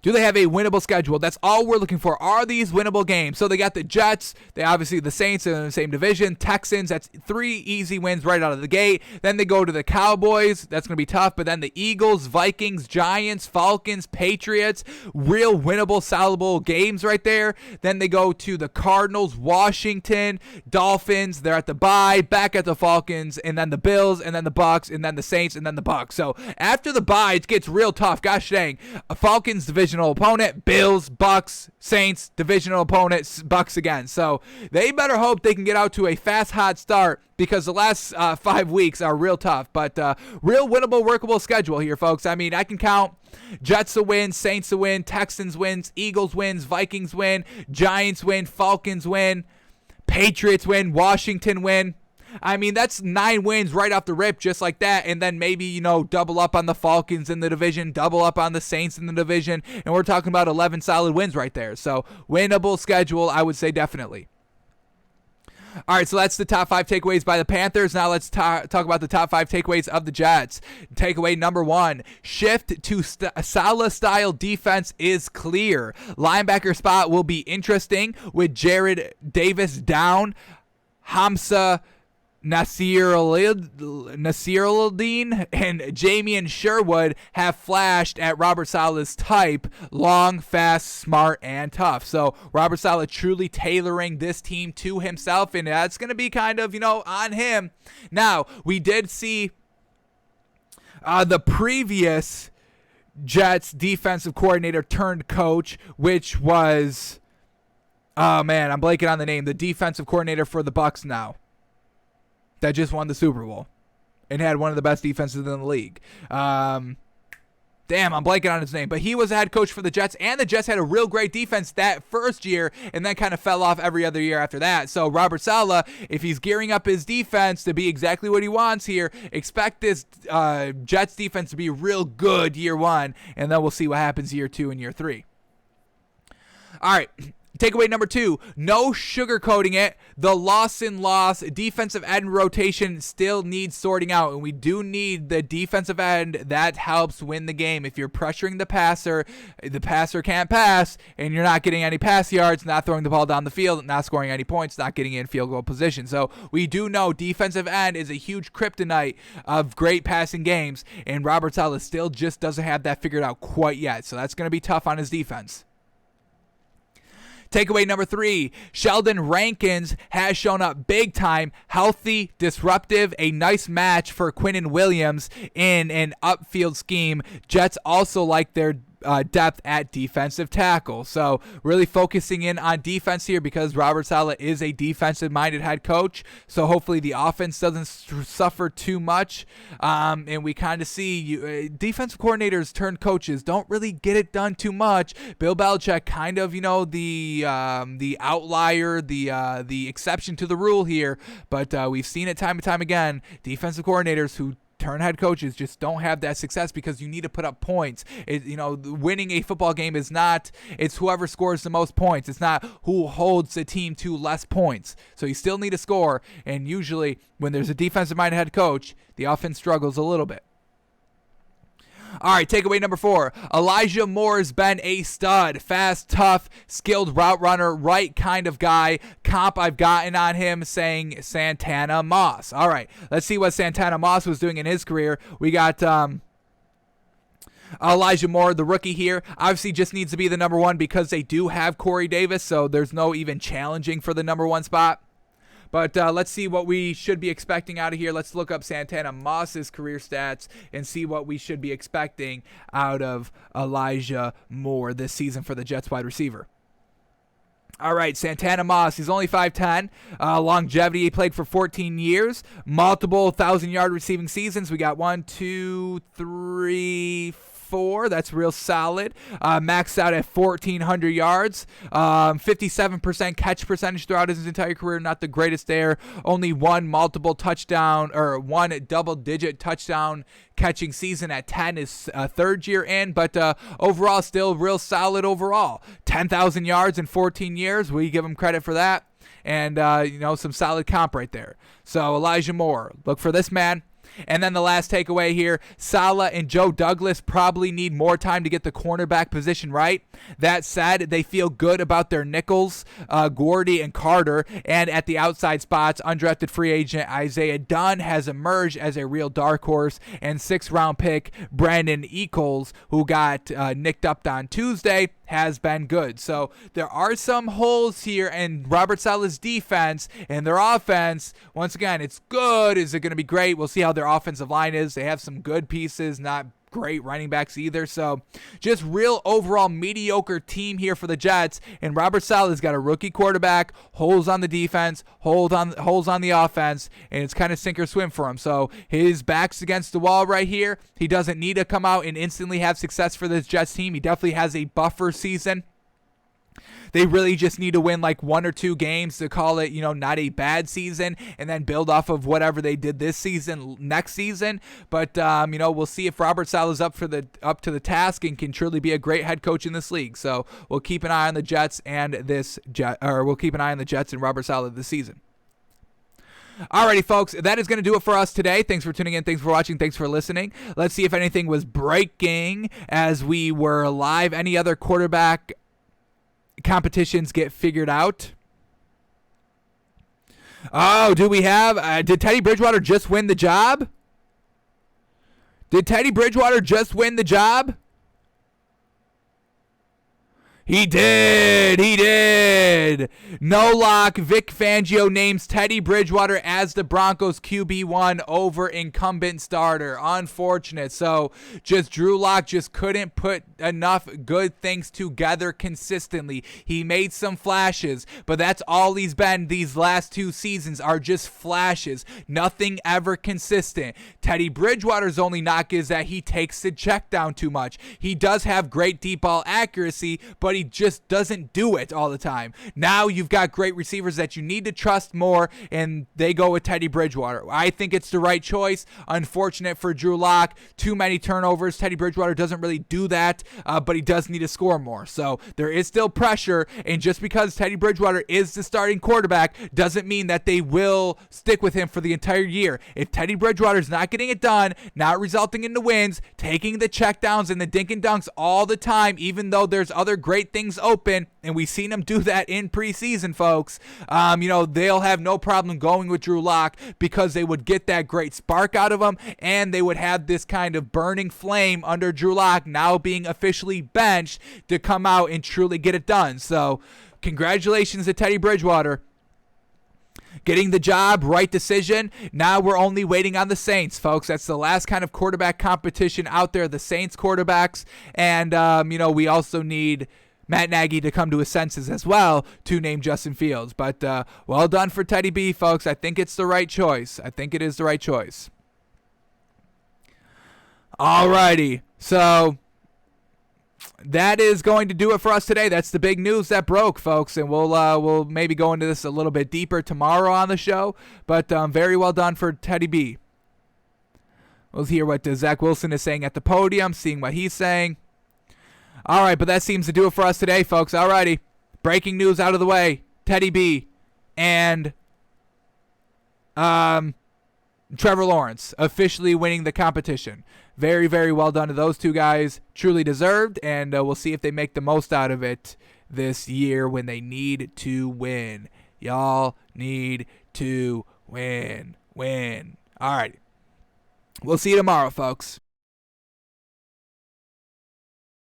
S1: Do they have a winnable schedule? That's all we're looking for. Are these winnable games? So they got the Jets. They obviously, the Saints are in the same division. Texans, that's 3 easy wins right out of the gate. Then they go to the Cowboys. That's going to be tough. But then the Eagles, Vikings, Giants, Falcons, Patriots. Real winnable, salable games right there. Then they go to the Cardinals, Washington, Dolphins. They're at the bye. Back at the Falcons. And then the Bills. And then the Bucs. And then the Saints. And then the Bucs. So after the bye, it gets real tough. Gosh dang. A Falcons division opponent, Bills, Bucks, Saints, divisional opponent, Bucks again. So they better hope they can get out to a fast, hot start, because the last 5 weeks are real tough. But real winnable, workable schedule here, folks. I mean, I can count Jets a win, Saints a win, Texans wins, Eagles wins, Vikings win, Giants win, Falcons win, Patriots win, Washington win. I mean, that's 9 wins right off the rip, just like that. And then maybe, double up on the Falcons in the division, double up on the Saints in the division. And we're talking about 11 solid wins right there. So winnable schedule, I would say definitely. All right, so that's the top 5 takeaways by the Panthers. Now let's talk about the top 5 takeaways of the Jets. Takeaway number 1, shift to Saleh-style defense is clear. Linebacker spot will be interesting with Jared Davis down. Hamza Nasir-Ladin and Jamian Sherwood have flashed at Robert Saleh's type: long, fast, smart, and tough. So Robert Saleh truly tailoring this team to himself, and that's going to be kind of, on him. Now, we did see the previous Jets defensive coordinator turned coach, which was, oh man, I'm blanking on the name, the defensive coordinator for the Bucs now, that just won the Super Bowl and had one of the best defenses in the league. I'm blanking on his name. But he was a head coach for the Jets, and the Jets had a real great defense that first year and then kind of fell off every other year after that. So Robert Saleh, if he's gearing up his defense to be exactly what he wants here, expect this Jets defense to be real good year 1, and then we'll see what happens year 2 and year 3. All right. Takeaway number 2, no sugarcoating it. The Lawson loss defensive end rotation still needs sorting out, and we do need the defensive end that helps win the game. If you're pressuring the passer can't pass, and you're not getting any pass yards, not throwing the ball down the field, not scoring any points, not getting in field goal position. So we do know defensive end is a huge kryptonite of great passing games, and Robert Saleh still just doesn't have that figured out quite yet. So that's going to be tough on his defense. Takeaway number 3, Sheldon Rankins has shown up big time, healthy, disruptive, a nice match for Quinnen Williams in an upfield scheme. Jets also like their depth at defensive tackle. So really focusing in on defense here because Robert Saleh is a defensive-minded head coach. So hopefully the offense doesn't suffer too much. And we kind of see defensive coordinators turned coaches don't really get it done too much. Bill Belichick kind of, the outlier, the exception to the rule here. But we've seen it time and time again. Defensive coordinators who turn head coaches just don't have that success because you need to put up points. Winning a football game is not, it's whoever scores the most points. It's not who holds the team to less points. So you still need to score, and usually when there's a defensive-minded head coach, the offense struggles a little bit. All right, takeaway number 4. Elijah Moore's been a stud. Fast, tough, skilled route runner, right kind of guy. Comp I've gotten on him saying Santana Moss. All right, let's see what Santana Moss was doing in his career. We got Elijah Moore, the rookie here, obviously just needs to be the number 1 because they do have Corey Davis, so there's no even challenging for the number 1 spot. But let's see what we should be expecting out of here. Let's look up Santana Moss's career stats and see what we should be expecting out of Elijah Moore this season for the Jets wide receiver. All right, Santana Moss, he's only 5'10". Longevity, he played for 14 years. Multiple 1,000-yard receiving seasons. We got 1, 2, 3, 4. That's real solid. Maxed out at 1,400 yards. 57% catch percentage throughout his entire career. Not the greatest there. Only one double-digit touchdown catching season at 10 is third year in, but overall still real solid overall. 10,000 yards in 14 years. We give him credit for that. And, some solid comp right there. So Elijah Moore, look for this man. And then the last takeaway here, Saleh and Joe Douglas probably need more time to get the cornerback position right. That said, they feel good about their nickels, Gordy and Carter, and at the outside spots, undrafted free agent Isaiah Dunn has emerged as a real dark horse, and 6th-round pick Brandon Echols, who got nicked up on Tuesday, has been good. So there are some holes here in Robert Saleh's defense and their offense. Once again, it's good. Is it going to be great? We'll see how their offensive line is. They have some good pieces, not great running backs either. So just real overall mediocre team here for the Jets. And Robert Saleh's got a rookie quarterback, holes on the defense, holes on the offense, and it's kind of sink or swim for him. So his back's against the wall right here. He doesn't need to come out and instantly have success for this Jets team. He definitely has a buffer season. They really just need to win like 1 or 2 games to call it, not a bad season, and then build off of whatever they did this season next season. But we'll see if Robert Saleh's up to the task and can truly be a great head coach in this league. So we'll keep an eye on the Jets and we'll keep an eye on the Jets and Robert Saleh this season. Alrighty, folks, that is going to do it for us today. Thanks for tuning in. Thanks for watching. Thanks for listening. Let's see if anything was breaking as we were live. Any other quarterback competitions get figured out? Oh, do we have? Did Teddy Bridgewater just win the job? Did Teddy Bridgewater just win the job? He did. He did. No lock. Vic Fangio names Teddy Bridgewater as the Broncos QB1 over incumbent starter. Unfortunate. So just Drew Lock just couldn't put enough good things together consistently. He made some flashes, but that's all he's been these last 2 seasons are just flashes. Nothing ever consistent. Teddy Bridgewater's only knock is that he takes the check down too much. He does have great deep ball accuracy, but he just doesn't do it all the time. Now you've got great receivers that you need to trust more, and they go with Teddy Bridgewater. I think it's the right choice. Unfortunate for Drew Lock. Too many turnovers. Teddy Bridgewater doesn't really do that, but he does need to score more. So there is still pressure, and just because Teddy Bridgewater is the starting quarterback doesn't mean that they will stick with him for the entire year. If Teddy Bridgewater's not getting it done, not resulting in the wins, taking the checkdowns and the dink and dunks all the time, even though there's other great things open, and we've seen them do that in preseason, folks, they'll have no problem going with Drew Lock because they would get that great spark out of him, and they would have this kind of burning flame under Drew Lock now being officially benched to come out and truly get it done. So congratulations to Teddy Bridgewater getting the job, right decision. Now we're only waiting on the Saints, folks. That's the last kind of quarterback competition out there, the Saints quarterbacks. And, we also need Matt Nagy to come to his senses as well to name Justin Fields. But well done for Teddy B, folks. I think it's the right choice. I think it is the right choice. Alrighty. So that is going to do it for us today. That's the big news that broke, folks, and we'll maybe go into this a little bit deeper tomorrow on the show. But very well done for Teddy B. We'll hear what Zach Wilson is saying at the podium, seeing what he's saying. All right, but that seems to do it for us today, folks. All righty, breaking news out of the way: Teddy B and Trevor Lawrence officially winning the competition. Very, very well done to those two guys. Truly deserved, and we'll see if they make the most out of it this year when they need to win. Y'all need to win. All right. We'll see you tomorrow, folks.